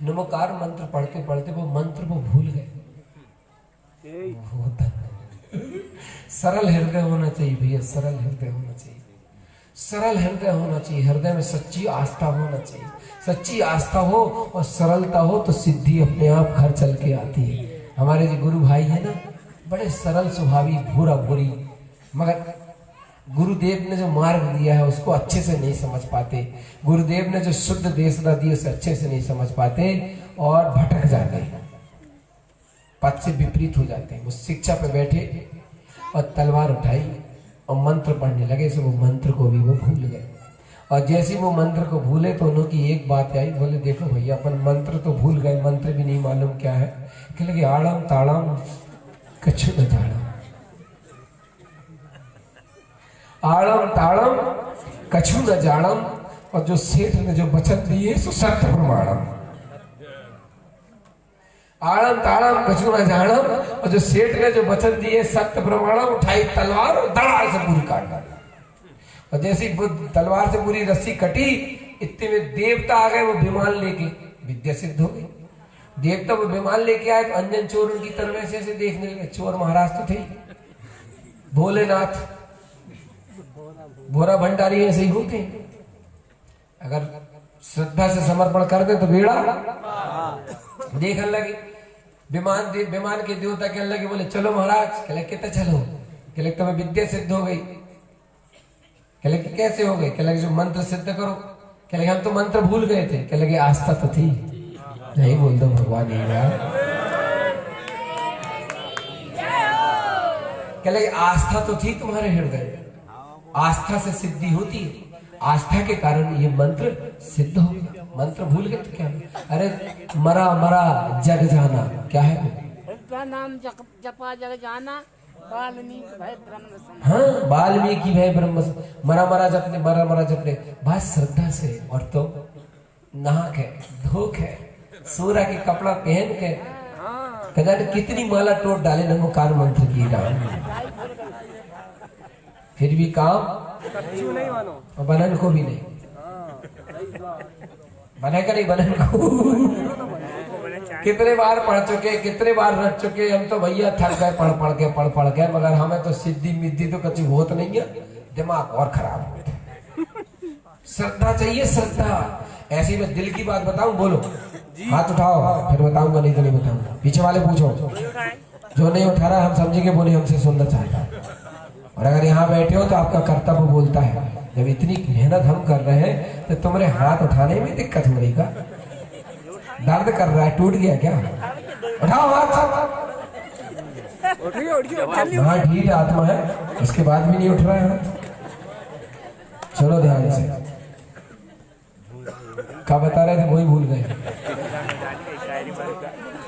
नमोकार मंत्र पढ़ते पढ़ते वो मंत्र को भूल गए। सरल हृदय होना चाहिए भैया, सरल हृदय होना चाहिए, सरल हृदय होना चाहिए। हृदय में सच्ची आस्था होना चाहिए। सच्ची आस्था हो और सरलता हो तो सिद्धि अपने आप घर चल के आती है। हमारे जो गुरु भाई है ना, बड़े सरल स्वभावी, भूरा भूरी, मगर गुरुदेव ने जो मार्ग दिया है उसको अच्छे से नहीं समझ पाते। गुरुदेव ने जो शुद्ध देशना दी उसे अच्छे से नहीं समझ पाते और भटक जाते हैं, पथ से विपरीत हो जाते हैं। वो शिक्षा पे बैठे और तलवार उठाई और मंत्र पढ़ने लगे, सो वो मंत्र को भी वो भूल गए। और जैसे वो मंत्र को भूले तो उनकी एक बात आई, बोले देखो भैया अपन मंत्र तो भूल गए, मंत्र भी नहीं मालूम क्या है। कह लगे आड़म ताड़म कछु न जाड़म, आड़म ताड़म कछु न जाड़म, और जो सेठ ने जो वचन दिए सो सत्य प्रमाणम। आड़म ताड़म कछु न जाड़म, और जो सेठ ने जो वचन दिए सत्य प्रमाणम। उठाई तलवार और धड़ाल से पूरी काट डाली। और जैसी तलवार से पूरी रस्सी कटी, इतने में देवता आ गए, वो विमान लेके, विद्या सिद्ध हो गई। देवता वो विमान लेके आए तो अंजन चोर उनकी तरफ ऐसे ऐसे देखने लगे। चोर महाराज तो थे, भोलेनाथ, भोरा भंडारी ऐसे ही होते। अगर श्रद्धा से समर्पण कर दे तो बेड़ा। देखने लगे विमान के देवता कहने लगे, बोले चलो महाराज। कहले कितने चलो? कहले तुम्हें विद्या सिद्ध हो गई। कहले कि कैसे हो गई? कहले जो मंत्र सिद्ध करो। कहले हम तो मंत्र भूल गए थे। कहले आस्था तो थी। नहीं बोल दो भगवान कहले आस्था तो थी तुम्हारे हृदय। आस्था से सिद्धि होती है, आस्था के कारण ये मंत्र सिद्ध हो गया। मंत्र भूल गए तो क्या? अरे मरा मरा जग जाना, क्या है वो? नाम जपा जग जाना, वाल्मीकि भय ब्रह्म सम। हाँ, वाल्मीकि भय ब्रह्म सम। मरा मरा जपने, मरा मरा जपने, बस श्रद्धा से। और तो नहा के धो के सूरा के कपड़ा पहन के कहता है कितनी माला टोट डाले नमोकार मंत्र की राम, फिर भी काम कच्चू नहीं मानो। और बनन को भी नहीं बनेगा, नहीं बनन को। कितने बार पढ़ चुके, कितने बार रट चुके हम तो भैया, थक गए पढ़ पढ़ के, मगर हमें तो सिद्धि मिद्धि तो कच्ची होत नहीं है, दिमाग और खराब होता है। श्रद्धा चाहिए, श्रद्धा। ऐसी मैं दिल की बात बताऊं, बोलो हाथ उठाओ, फिर बताऊंगा, नहीं तो नहीं बताऊंगा। पीछे वाले पूछो, जो नहीं उठा रहा हम समझेंगे वो नहीं हमसे सुनना चाहता। और अगर यहाँ बैठे हो तो आपका कर्तव्य बोलता है, जब इतनी मेहनत हम कर रहे हैं तो तुम्हारे हाथ उठाने में दिक्कत हो रही का? दर्द कर रहा है, टूट गया क्या? उठाओ हाथ सब। उठिए हाँ ठीक आत्मा है, उसके बाद भी नहीं उठ रहा है हाथ। चलो ध्यान से, क्या बता रहे थे वही भूल गए।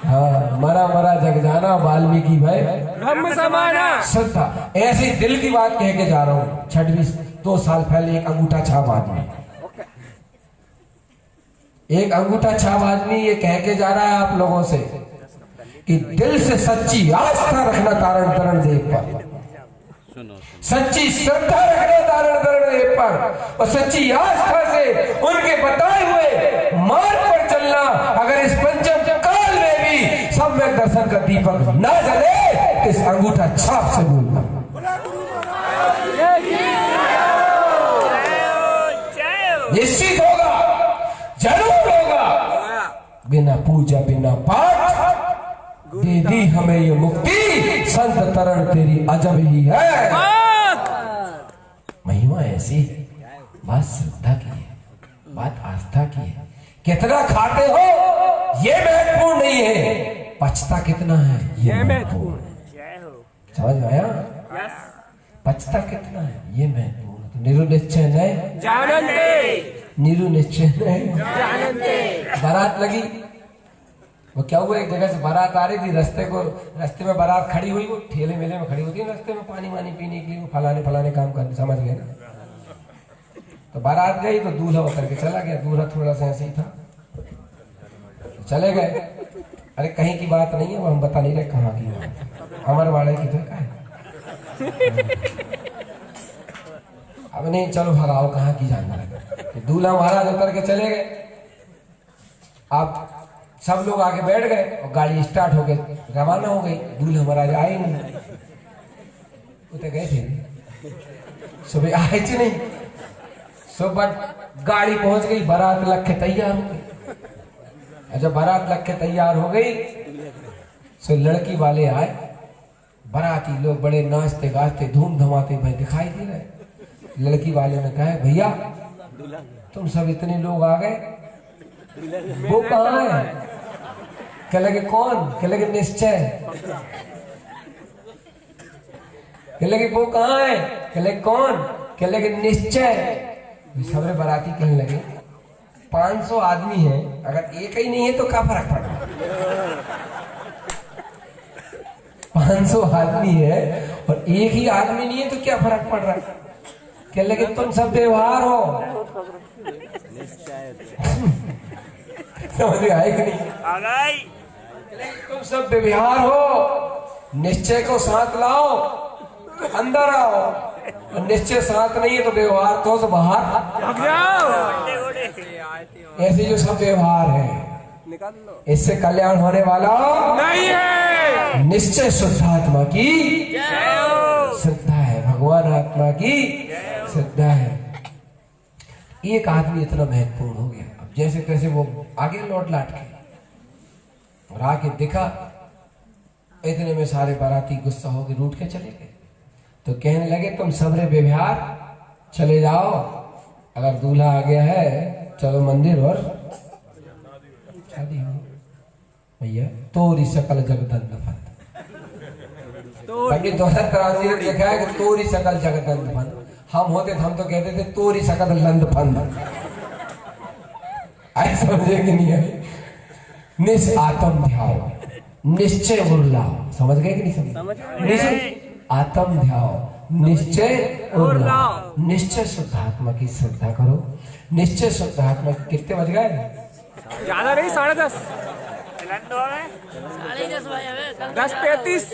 हाँ, मरा मरा जग जाना वाल्मीकि भाई ब्रह्म समाना। श्रद्धा, ऐसे दिल की बात कह के जा रहा हूँ। 2 साल पहले एक अंगूठा छाप आदमी, एक अंगूठा छाप आदमी ये कह के जा रहा है आप लोगों से कि दिल से सच्ची आस्था रखना तारण तरण देव पर, सच्ची श्रद्धा रखना तारण तरण देव पर, और सच्ची आस्था से उनके बताए हुए मार्ग पर चलना। अगर इस पंचम काल में भी सम्यक दर्शन का दीपक ना जले तो इस अंगूठा छाप से बोलना निश्चित होगा, जरूर होगा। बिना पूजा बिना पाठ दे दी हमें ये मुक्ति, संत तरण तेरी अजब ही है। महिमा ऐसी है, बात श्रद्धा की है, बात आस्था की है। कितना खाते हो ये महत्वपूर्ण नहीं है, पचता कितना है ये महत्वपूर्ण है। समझ में आया? पचता कितना है ये महत्वपूर्ण। निरुनिश्चय नहीं जानते, निरुनिश्चय नहीं जानते। बारात लगी, वो क्या हुआ, एक जगह से बारात आ रही थी, रास्ते में बारात खड़ी हुई, वो ठेले मेले में खड़ी होती है रास्ते में, पानी वानी पीने के लिए, फलाने फलाने काम करने, समझ गए ना। तो बारात गई तो दूल्हा उतर के चला गया, दूल्हा थोड़ा सा ऐसे ही था, तो चले गए। अरे कहीं की बात नहीं है, वो हम बता नहीं रहे कहाँ की बात, अमरवाड़े की तो है। अब नहीं, चलो भगाओ, कहाँ की जानना है। दूल्हा महाराज उतर के चले गए। अब सब लोग आगे बैठ गए और गाड़ी स्टार्ट हो गई, रवाना हो गई। दूल्हा महाराज आए नहीं, उतर गए थे सुबह, आए थे नहीं सुबह। गाड़ी पहुंच गई, बारात लग के तैयार हो गई। जब बारात लग के तैयार हो गई तो लड़की वाले आए, बाराती लोग बड़े नाचते गाते धूम धमाते भाई दिखाई दे रहे। लड़की वाले ने कहा, भैया तुम सब इतने लोग आ गए, वो कहाँ है? कह लगे कौन? कह लगे निश्चय। कह लगे वो कहाँ है? कह लगे कौन? कह लगे निश्चय। सबरे बाराती कहने लगे 500 आदमी हैं, अगर एक ही नहीं है तो क्या फर्क पड़ रहा है? 500 आदमी है और एक ही आदमी नहीं है तो क्या फर्क पड़ रहा है? कह लगे तुम सब व्यवहार हो। समझ में आए कि नहीं? तुम सब व्यवहार हो, निश्चय को साथ लाओ, अंदर आओ। और निश्चय साथ नहीं है तो व्यवहार तो बाहर भाग जाओ। ऐसे जो सब व्यवहार है निकाल लो, इससे कल्याण होने वाला नहीं है। निश्चय शुद्धात्मा की श्रद्धा है, भगवान आत्मा की श्रद्धा है। एक आदमी इतना महत्वपूर्ण हो गया, अब जैसे तैसे वो आगे लौट लाट के और आके देखा, इतने में सारे बाराती गुस्सा हो के रूठ के चले गए। तो कहने लगे तुम सबरे व्यवहार चले जाओ, अगर दूल्हा आ गया है चलो मंदिर और शादी हो। भैया तोरी सकल जगदंब फंद, पंडित दौलत राम जी ने देखा है कि तोरी सकल जगदंब फंद। हम होते हम तो कहते थे तोरी सकल लंद फंद। आई समझे कि नहीं है? निस आत्म ध्याओ, निश्चय उर्लाओ। समझ गए कि नहीं समझ? आत्म ध्याओ, निश्चय उर्लाओ। निश्चय शुद्धात्मा की श्रद्धा करो। निश्चय शुद्धात्मा कितने बज गए? ज्यादा नहीं, 10:30। 10:35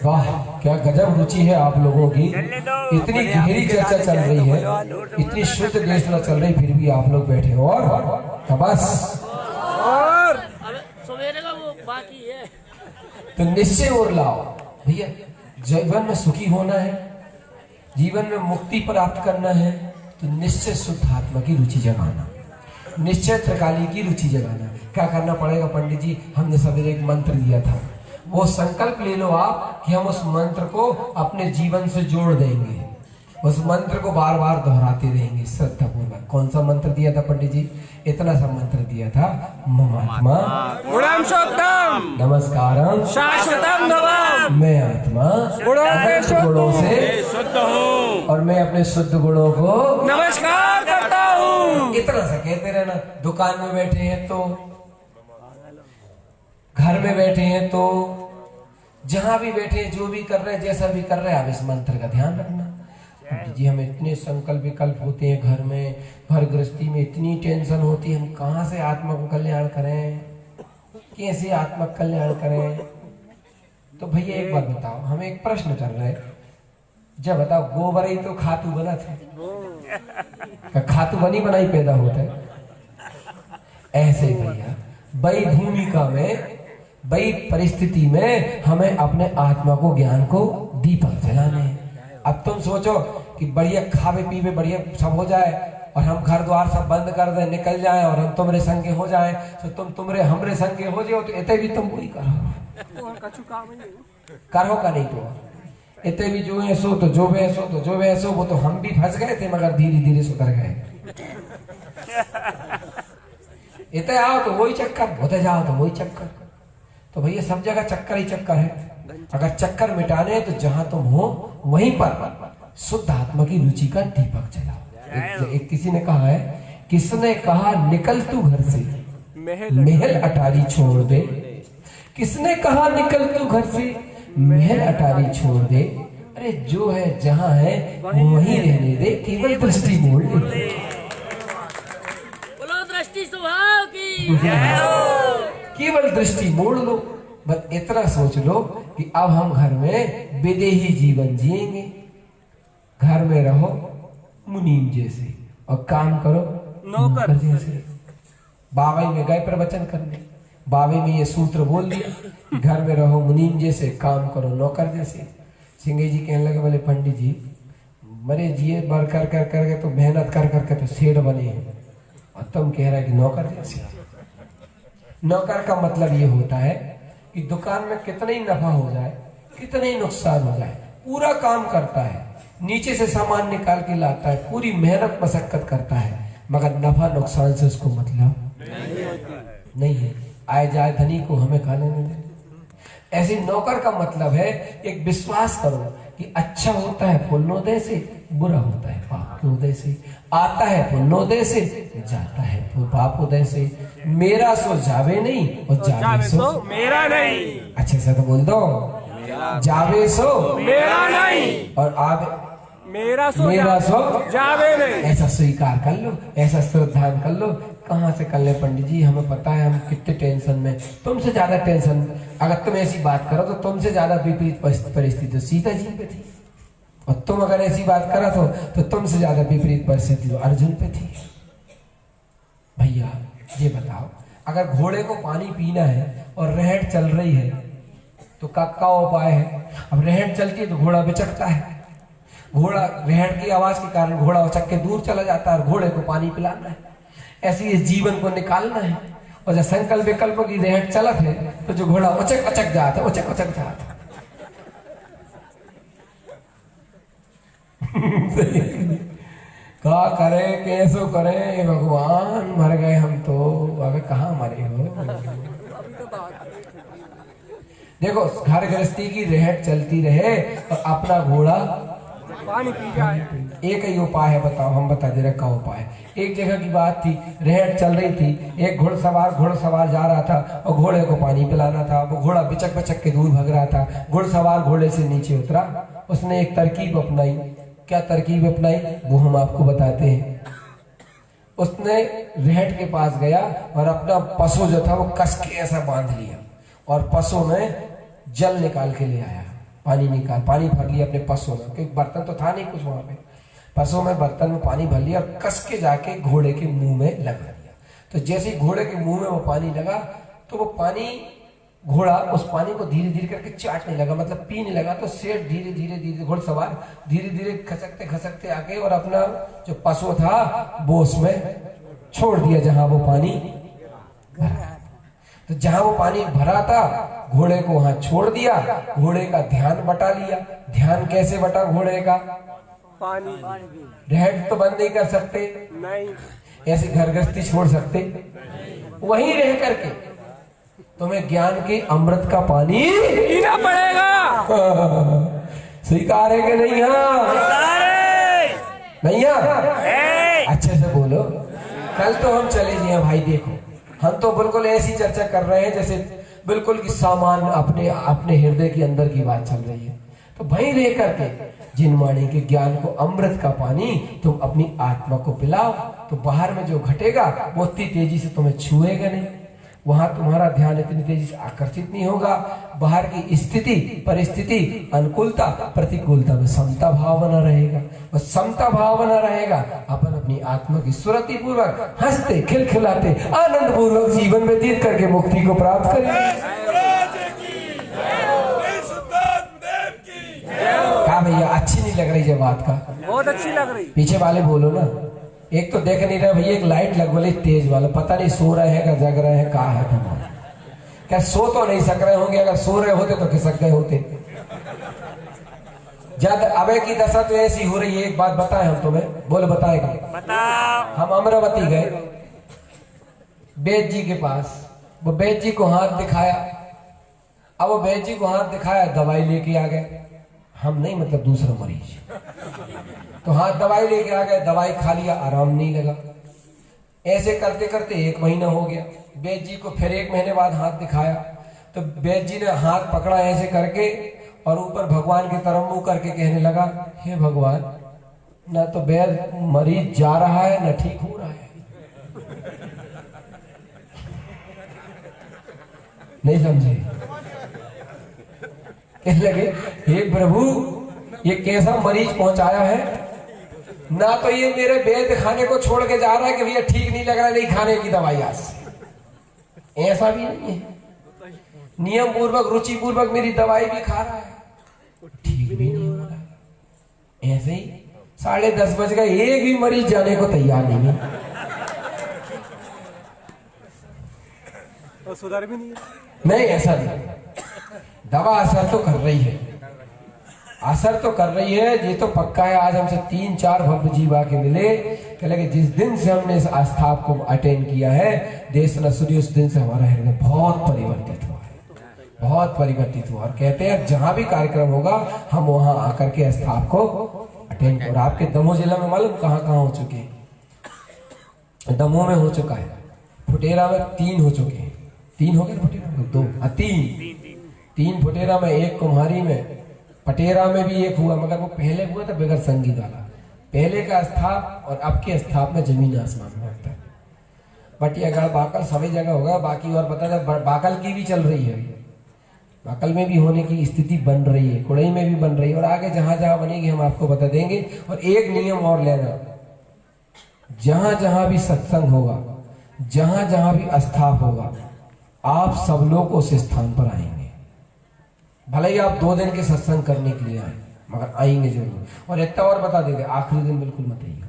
वाह, क्या गजब रुचि है आप लोगों की। इतनी गहरी चर्चा चल रही है, इतनी शुद्ध देशना चल रही, फिर भी आप लोग बैठे हो। और बस और सवेरे का वो बाकी है। तो निश्चय और लाओ भैया। जीवन में सुखी होना है, जीवन में मुक्ति प्राप्त करना है, तो निश्चय शुद्ध आत्मा की रुचि जगाना, निश्चय त्रिकाली की रुचि जगाना। क्या करना पड़ेगा पंडित जी? हमने सवेरे एक मंत्र दिया था, वो संकल्प ले लो आप कि हम उस मंत्र को अपने जीवन से जोड़ देंगे, उस मंत्र को बार बार दोहराते रहेंगे श्रद्धा पूर्वक। कौन सा मंत्र दिया था पंडित जी? इतना सा मंत्र दिया था, ममात्मा गुणम शोक्तम नमस्कारम शाश्वतम नवम मैं आत्मा गुणों गुणों से शुद्ध हूँ और मैं अपने शुद्ध गुणों को नमस्कार करता हूँ। इतना सा कहते रहना। दुकान में बैठे हैं तो, घर में बैठे हैं तो, जहां भी बैठे हैं, जो भी कर रहे हैं, जैसा भी कर रहे हैं, आप इस मंत्र का ध्यान रखना। जी हमें इतने संकल्प विकल्प होते हैं घर में, घर गृहस्थी में इतनी टेंशन होती है, हम कहाँ से आत्मा को कल्याण करें, कैसे आत्मा कल्याण करें? तो भैया एक बात बताओ, हम एक प्रश्न कर रहे हैं, जब बताओ गोबर ही तो खातू बना थे, खातू बनी बनाई पैदा होता है। ऐसे ही भैया वही भूमिका में, वही परिस्थिति में हमें अपने आत्मा को, ज्ञान को दीपक जलाने हैं। अब तुम सोचो कि बढ़िया खावे पीवे बढ़िया सब हो जाए और हम घर द्वार सब बंद कर दें, निकल जाए और हम तुमरे संगे हो जाए, तो तुमरे हमरे संगे हो जाओ, तो इतने भी तुम वही करो का नहीं तो इतने भी जो है सो तो जो वे सो तो जो वे सो, वो तो हम भी फंस गए थे मगर धीरे धीरे सुधर गए। इतने आओ तो वही चक्कर, होते जाओ तो वही चक्कर। तो भैया सब जगह चक्कर ही चक्कर है। अगर चक्कर मिटाने हैं तो जहां तुम हो वहीं पर शुद्ध आत्मा की रुचि का दीपक जलाओ। एक किसी ने कहा है, किसने कहा निकल तू घर से महल अटारी छोड़ दे, किसने कहा निकल तू घर से महल अटारी छोड़ दे, अरे जो है जहां है वहीं रहने दे, केवल दृष्टि मोड़ ले। बोलो दृष्टि स्वभाव की, केवल दृष्टि मोड़ लो। बस इतना सोच लो कि अब हम घर में विदेही जीवन जिएंगे, घर में रहो मुनीम जैसे और काम करो नौकर जैसे। बावई में गए प्रवचन करने, बावई में ये सूत्र बोल दिया, घर में रहो मुनीम जैसे, काम करो नौकर जैसे। सिंगे जी कहने लगे, बोले पंडित जी मरे जिए बर कर कर करके तो मेहनत कर करके तो सेठ बने हैं, और तुम कह रहे कि नौकर जैसे। नौकर का मतलब ये होता है कि दुकान में कितना ही नफा हो जाए, कितना ही नुकसान हो जाए, पूरा काम करता है, नीचे से सामान निकाल के लाता है, पूरी मेहनत मशक्कत करता है, मगर नफा नुकसान से उसको मतलब नहीं है। आए जाए धनी को हमें खा लेने दे। ऐसे नौकर का मतलब है एक विश्वास करो कि अच्छा होता है पुण्योदय से, बुरा होता है पापोदय से, आता है पुण्योदय से, जाता है पापोदय से। मेरा सो जावे नहीं और जावे सो मेरा नहीं। अच्छे से तो बोल दो, जावे सो मेरा नहीं और आवे मेरा सो जावे नहीं। ऐसा स्वीकार कर लो, ऐसा श्रद्धा कर लो। कहाँ से कर ले पंडित जी, हमें पता है हम कितने टेंशन में, तुमसे ज्यादा टेंशन। अगर तुम ऐसी बात करो तो तुमसे ज्यादा विपरीत परिस्थिति तो सीता जी पे थी, और तुम अगर ऐसी बात करा तो तुमसे ज्यादा विपरीत परिस्थिति तो अर्जुन पे थी। भैया ये बताओ, अगर घोड़े को पानी पीना है और रहट चल रही है तो क्या उपाय है? अब रहट चलती है तो घोड़ा बिचकता है, घोड़ा रहट की आवाज के कारण घोड़ा उचक के दूर चला जाता है और घोड़े को पानी पिलाना है। ऐसे इस जीवन को निकालना है, और जब संकल्प विकल्प की रहट चलत है तो जो घोड़ा उचक उचक जाता है, उचक उचक जाता है। क्या करे, कैसो करे भगवान, मर गए हम तो। अगर कहाँ मरे हो? देखो घर गृहस्थी की रहट चलती रहे और अपना घोड़ा पानी पी जाए। एक ही उपाय है, बताओ, हम बता दे रहे का उपाय। एक जगह की बात थी, रहट चल रही थी, एक घुड़सवार जा रहा था और घोड़े को पानी पिलाना था। वो घोड़ा बिचक बिचक के दूर भाग रहा था, घुड़सवार घोड़े से नीचे उतरा, उसने एक तरकीब अपनाई। क्या तरकीब अपनाई वो हम आपको बताते हैं। उसने रेहट के पास गया और अपना पशु जो था वो कस के ऐसा बांध लिया और पशु में जल निकाल के ले आया, पानी भर लिया अपने पशु में, क्योंकि बर्तन तो था नहीं कुछ वहां पे। पशु में बर्तन में पानी भर लिया और कस के जाके घोड़े के मुंह में लगा दिया। तो जैसे ही घोड़े के मुंह में वो पानी लगा तो वो पानी, घोड़ा उस पानी को धीरे धीरे करके चाटने लगा, मतलब पीने लगा। तो सेठ धीरे धीरे घुड़सवार धीरे धीरे खसकते आके और अपना जो पशु था वो उसमें छोड़ दिया जहां वो पानी भरा। तो जहां वो पानी भरा था घोड़े को वहां छोड़ दिया, घोड़े का ध्यान बटा लिया। ध्यान कैसे बटा घोड़े का? पानी रहट तो बंद नहीं कर सकते, नहीं, ऐसे घर गृहस्थी छोड़ सकते, वहीं रह करके तुम्हें ज्ञान के अमृत का पानी पीना पड़ेगा। स्वीकार है कि नहीं? नहीं अच्छे से बोलो। कल तो हम चले गए भाई, देखो हम तो बिल्कुल ऐसी चर्चा कर रहे हैं जैसे बिल्कुल की सामान अपने हृदय के अंदर की बात चल रही है। तो वहीं रह करके जिनवाणी के ज्ञान को अमृत का पानी तुम अपनी आत्मा को पिलाओ, तो बाहर में जो घटेगा वो इतनी तेजी से तुम्हें छुएगा नहीं, वहां तुम्हारा ध्यान इतनी तेजी से आकर्षित नहीं होगा। बाहर की स्थिति परिस्थिति अनुकूलता प्रतिकूलता में समता भाव बना रहेगा, और समता भाव बना रहेगा अपन अपनी आत्मा की सुरति पूर्वक हंसते खिलखिलाते आनंद पूर्वक जीवन व्यतीत करके मुक्ति को प्राप्त करेंगे। क्या भैया अच्छी नहीं लग रही है बात का? बहुत अच्छी लग रही। पीछे वाले बोलो ना, एक तो देख नहीं रहे भैया, एक लाइट लग बोले तेज वाला, पता नहीं सो रहे हैं क्या जग रहे हैं, कहा है तुम? क्या सो तो नहीं सक रहे होंगे? अगर सो रहे होते तो खिसक गए होते। जब अबे की दशा तो ऐसी हो रही है, एक बात बताएं हम तुम्हें, बोलो बताएगा। हम अमरावती गए वैद्य जी के पास, वो वैद्य जी को हाथ दिखाया। अब वो वैद्य जी को हाथ दिखाया, दवाई लेके आ गए। हम नहीं, मतलब दूसरा मरीज। तो हाथ दवाई लेके आ गए, दवाई खा लिया, आराम नहीं लगा। ऐसे करते करते 1 महीना हो गया। वैद्य जी को फिर 1 महीने बाद हाथ दिखाया, तो वैद्य जी ने हाथ पकड़ा ऐसे करके और ऊपर भगवान की तरफ मुंह करके कहने लगा, हे भगवान, ना तो वैद्य मरीज जा रहा है ना ठीक हो रहा है। नहीं समझे? कहने लगे, हे प्रभु, ये कैसा मरीज पहुंचाया है, ना तो ये मेरे वैद्य खाने को छोड़ के जा रहा है कि भैया ठीक नहीं लग रहा है, नहीं खाने की दवाई आज से। ऐसा भी नहीं है, नियम पूर्वक रुचि पूर्वक मेरी दवाई भी खा रहा है, ठीक भी नहीं हो रहा। ऐसे ही 10:30 बज गए, एक भी मरीज जाने को तैयार नहीं है, और सुधार भी नहीं है। नहीं ऐसा नहीं। दवा असर तो कर रही है, असर तो कर रही है, ये तो पक्का है। आज हमसे 3-4 भव्य जीव आके मिले, कहले कि जिस दिन से हमने इस आस्था को अटेंड किया है, देश न सूर्य, उस दिन से हमारा हृदय बहुत परिवर्तित हुआ है, बहुत परिवर्तित हुआ। और कहते हैं जहां भी कार्यक्रम होगा हम वहां आकर के आस्था को अटेंड। और आपके दमोह जिला में मालूम कहाँ हो चुके हैं? दमोह में हो चुका है, फुटेरा में 3 हो चुके हैं। 3 हो गए फुटेरा में? 2 3 फुटेरा में, 1 कुम्हारी में, पटेरा में भी 1 हुआ, मगर वो पहले हुआ था बगैर संगीत वाला। पहले का स्थाप और अब के स्थाप में जमीन आसमान में होता है। बटियागढ़ बाकल सभी जगह होगा, बाकी और बता दें बाकल की भी चल रही है, बाकल में भी होने की स्थिति बन रही है, कुड़ई में भी बन रही है, और आगे जहां जहां बनेगी हम आपको बता देंगे। और एक नियम और लेना, जहां जहां भी सत्संग होगा, जहां जहां भी स्थाप होगा, आप सब लोग उस स्थान पर आएंगे। भले ही आप 2 दिन के सत्संग करने के लिए आए, मगर आएंगे जरूर। और इतना और बता देंगे, आखिरी दिन बिल्कुल मत आइए,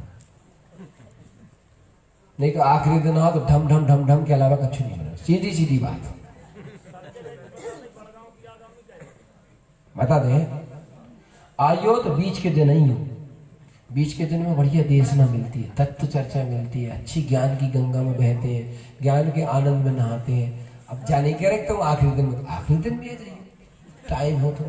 नहीं तो आखिरी दिन आओ तो ढम ढम ढम ढम के अलावा कुछ नहीं बना। सीधी सीधी बात बता दें, आइयो तो बीच के दिन ही हो। बीच के दिन में बढ़िया देशना मिलती है, तत्व चर्चा मिलती है, अच्छी ज्ञान की गंगा में बहते हैं, ज्ञान के आनंद में नहाते हैं। अब जाने के रहे तुम आखिरी दिन में, आखिरी दिन भी आ जाइए, टाइम हो तो।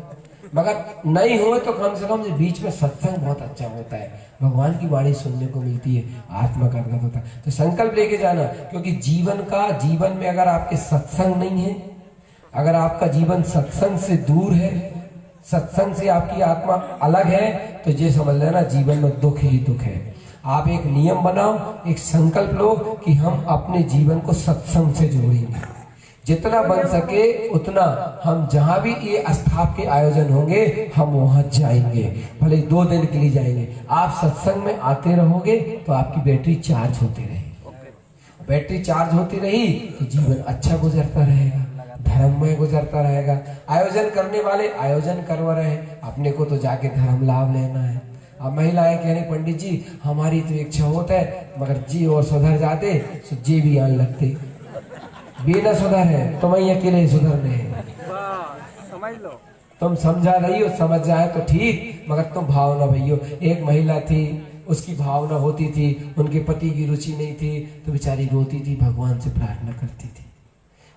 मगर नहीं हो तो कम से कम बीच में सत्संग बहुत अच्छा होता है, भगवान की वाणी सुनने को मिलती है, आत्मा का अर्गत होता है। तो संकल्प लेके जाना, क्योंकि जीवन में अगर आपके सत्संग नहीं है, अगर आपका जीवन सत्संग से दूर है, सत्संग से आपकी आत्मा अलग है, तो ये समझ लेना जीवन में दुख ही दुख है। आप एक नियम बनाओ, एक संकल्प लो कि हम अपने जीवन को सत्संग से जोड़ेंगे। जितना बन सके उतना हम जहां भी ये अस्थाप के आयोजन होंगे हम वहां जाएंगे, भले 2 दिन के लिए जाएंगे। आप सत्संग में आते रहोगे तो आपकी बैटरी चार्ज होती रहेगी। बैटरी चार्ज होती रही तो जीवन अच्छा गुजरता रहेगा, धर्ममय गुजरता रहेगा। आयोजन करने वाले आयोजन करवा रहे, अपने को तो जाके धर्म लाभ लेना है। अब महिलाएं कह रही पंडित जी हमारी तो इच्छा होता है मगर जी और सुधर जाते तो जी भी आने लगते, बिना सुधर है तुम ही अकेले सुधरने हैं। समझ लो, तुम समझा रही हो, समझ जाए तो ठीक, मगर तुम भावना भैया। एक महिला थी, उसकी भावना होती थी, उनके पति की रुचि नहीं थी तो बेचारी रोती थी, भगवान से प्रार्थना करती थी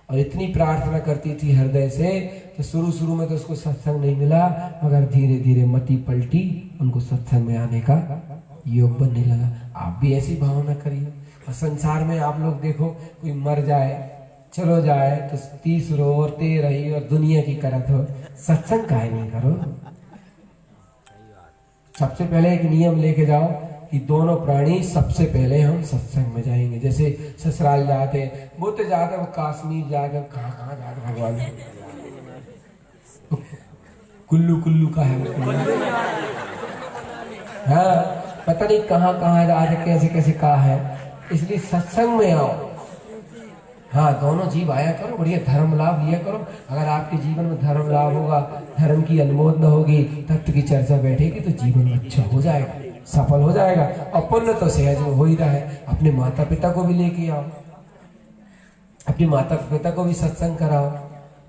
और इतनी प्रार्थना करती थी हृदय से। तो शुरू में तो उसको सत्संग नहीं मिला, मगर धीरे धीरे मति पलटी, उनको सत्संग में आने का योग बनने लगा। आप भी ऐसी भावना करिए। और संसार में आप लोग देखो, कोई मर जाए चलो जाए तो 30 रोते रही और दुनिया की करत हो, सत्संग काहे नहीं करो। सबसे पहले एक नियम लेके जाओ कि दोनों प्राणी सबसे पहले हम सत्संग में जाएंगे। जैसे ससुराल जाते, वो तो जाते, वो कश्मीर जाते, कहाँ जाते भगवान, कुल्लू का है, हाँ पता नहीं कहाँ जाते, कैसे कहा है। इसलिए सत्संग में आओ। हाँ दोनों जीव आया करो, बढ़िया धर्म लाभ लिया करो। अगर आपके जीवन में धर्म लाभ होगा, धर्म की अनुमोदना होगी, तत्व की चर्चा बैठेगी तो जीवन अच्छा हो जाएगा, सफल हो जाएगा। और पुण्य तो सहज में हो ही रहा है। अपने माता पिता को भी लेके आओ, अपने माता पिता को भी सत्संग कराओ।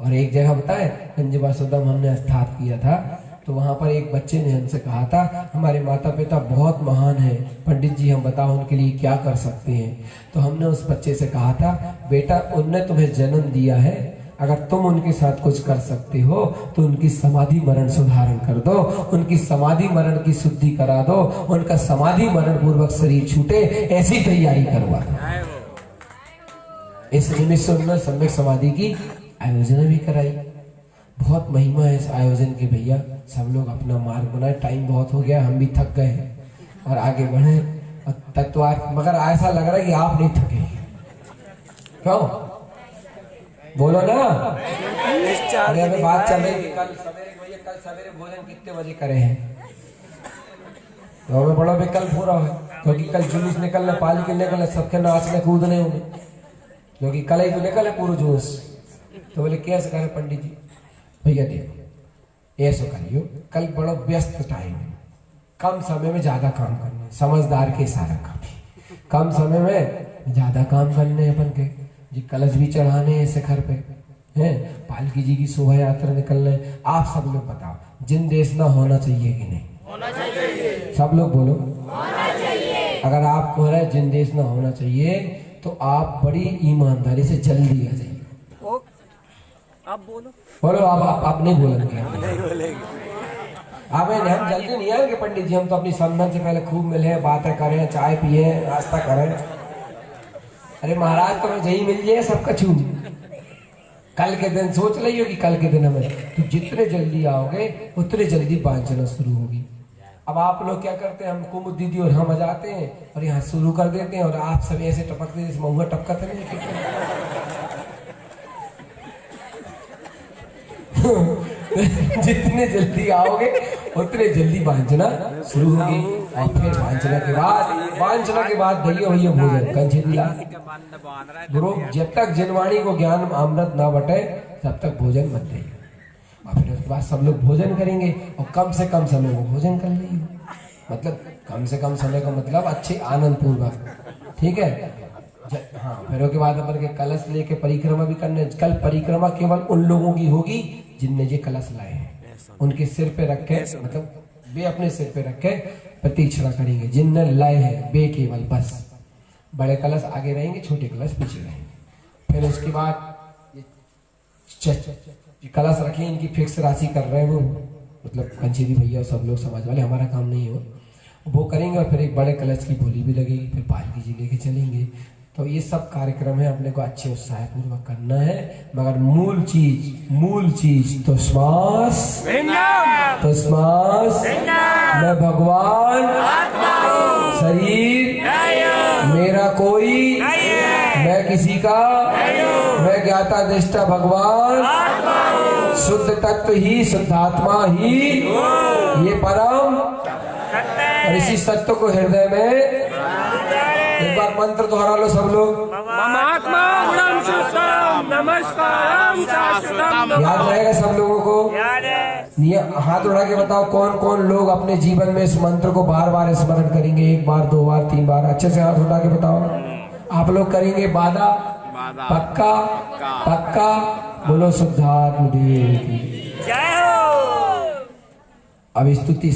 और एक जगह बताए गंजवा सुदम हमने स्थापित किया था, तो वहां पर एक बच्चे ने हमसे कहा था हमारे माता पिता बहुत महान हैं, पंडित जी हम बताओ उनके लिए क्या कर सकते हैं। तो हमने उस बच्चे से कहा था बेटा उनने तुम्हें जन्म दिया है, अगर तुम उनके साथ कुछ कर सकते हो तो उनकी समाधि मरण सुधारण कर दो, उनकी समाधि मरण की शुद्धि करा दो, उनका समाधि मरण पूर्वक शरीर छूटे ऐसी तैयारी करवा दो। इस निमित्त से उन्होंने सम्यक समाधि की आयोजना भी कराई। बहुत महिमा है इस आयोजन की भैया। सब लोग अपना मार्ग बनाए। टाइम बहुत हो गया, हम भी थक गए हैं और आगे बढ़े तत्वार्थ, मगर ऐसा लग रहा है कि आप नहीं थके। क्यों बोलो ना। अरे अभी बात चल रही थी कल सवेरे, भैया कल सवेरे भोजन कितने बजे करे हैं? तो हमें बड़ा विकल्प हो रहा है क्योंकि कल जुलूस निकलना, पाली के निकलना, सबके नाचने कूदने होंगे क्योंकि कल ही तो निकले पूरा जोश। तो बोले कैसे करें पंडित जी? भैया देखो ऐसा करियो, कल बड़ा व्यस्त टाइम है, कम समय में ज्यादा काम करना, समझदार के इशारा काफी, कम समय में ज्यादा काम करने अपन के जी। कलश भी चढ़ाने हैं शिखर पे हैं, पालकी जी की शोभा यात्रा निकलना है। आप सब लोग बताओ जिन देशना होना चाहिए कि नहीं होना चाहिए? सब लोग बोलो होना चाहिए। अगर आप कह रहे जिन देशना होना चाहिए तो आप बड़ी ईमानदारी से जल्दी आ जाइए। आप बोलो आप नहीं बोलेंगे, आप हम जल्दी नहीं आएंगे पंडित जी। हम तो अपनी संबंध से पहले खूब मिले, बातें करें, चाय पिए, नाश्ता करें। अरे महाराज तो यही मिल जाए सबका छू। कल के दिन सोच लियो कि कल के दिन हमें, तो जितने जल्दी आओगे उतने जल्दी बांचना शुरू होगी। अब आप लोग क्या करते हैं, हम कुमुद दीदी और हम आ जाते हैं और यहाँ शुरू कर देते हैं और आप सब ऐसे टपकते हैं जैसे महुआ टपकते नहीं। जितने जल्दी आओगे उतने जल्दी बांचना शुरू होगी। और फिर बांचना के बाद भैया भोजन कंचे दिला गुरु, जब तक जिनवाणी को ज्ञान अमृत ना बटे तब तक भोजन मत देइए। और फिर उसके बाद सब लोग भोजन करेंगे और कम से कम समय में भोजन कर लीजिए। मतलब कम से कम समय का मतलब अच्छे आनंद पूर्वक, ठीक है। हाँ फिर उसके बाद अपन के कलश लेके परिक्रमा भी करने। कल परिक्रमा केवल उन लोगों की होगी जिनने ये कलश लाए हैं, उनके सिर पे रख के, मतलब वे अपने सिर पे रख के प्रतीक्षणा करेंगे। जिनने लाए हैं वे केवल बस, बड़े कलश आगे रहेंगे, छोटे कलश पीछे रहेंगे। फिर उसके बाद कलश रखे, इनकी फिक्स राशि कर रहे हैं वो, मतलब कंची दी भैया सब लोग समाज वाले, हमारा काम नहीं हो वो करेंगे। और फिर एक बड़े कलश की बोली भी लगेगी, फिर पालकी जी लेके चलेंगे। तो ये सब कार्यक्रम है, अपने को अच्छे उत्साह पूर्वक करना है। मगर मूल चीज तो श्वास मैं भगवान शरीर का मैं ज्ञाता निष्ठा भगवान शुद्ध तत्व ही शुद्धात्मा ही ये परम और इसी सत्य को हृदय में एक बार मंत्र दोहरा लो सब लोग। याद रहेगा सब लोगों को। हाथ उठा के बताओ कौन कौन लोग अपने जीवन में इस मंत्र को बार बार स्मरण करेंगे, 1 बार 2 बार 3 बार। अच्छे से हाथ उठा के बताओ। आप लोग करेंगे वादा? पक्का पक्का बोलो शुद्धात्मा देव की। अब स्तुति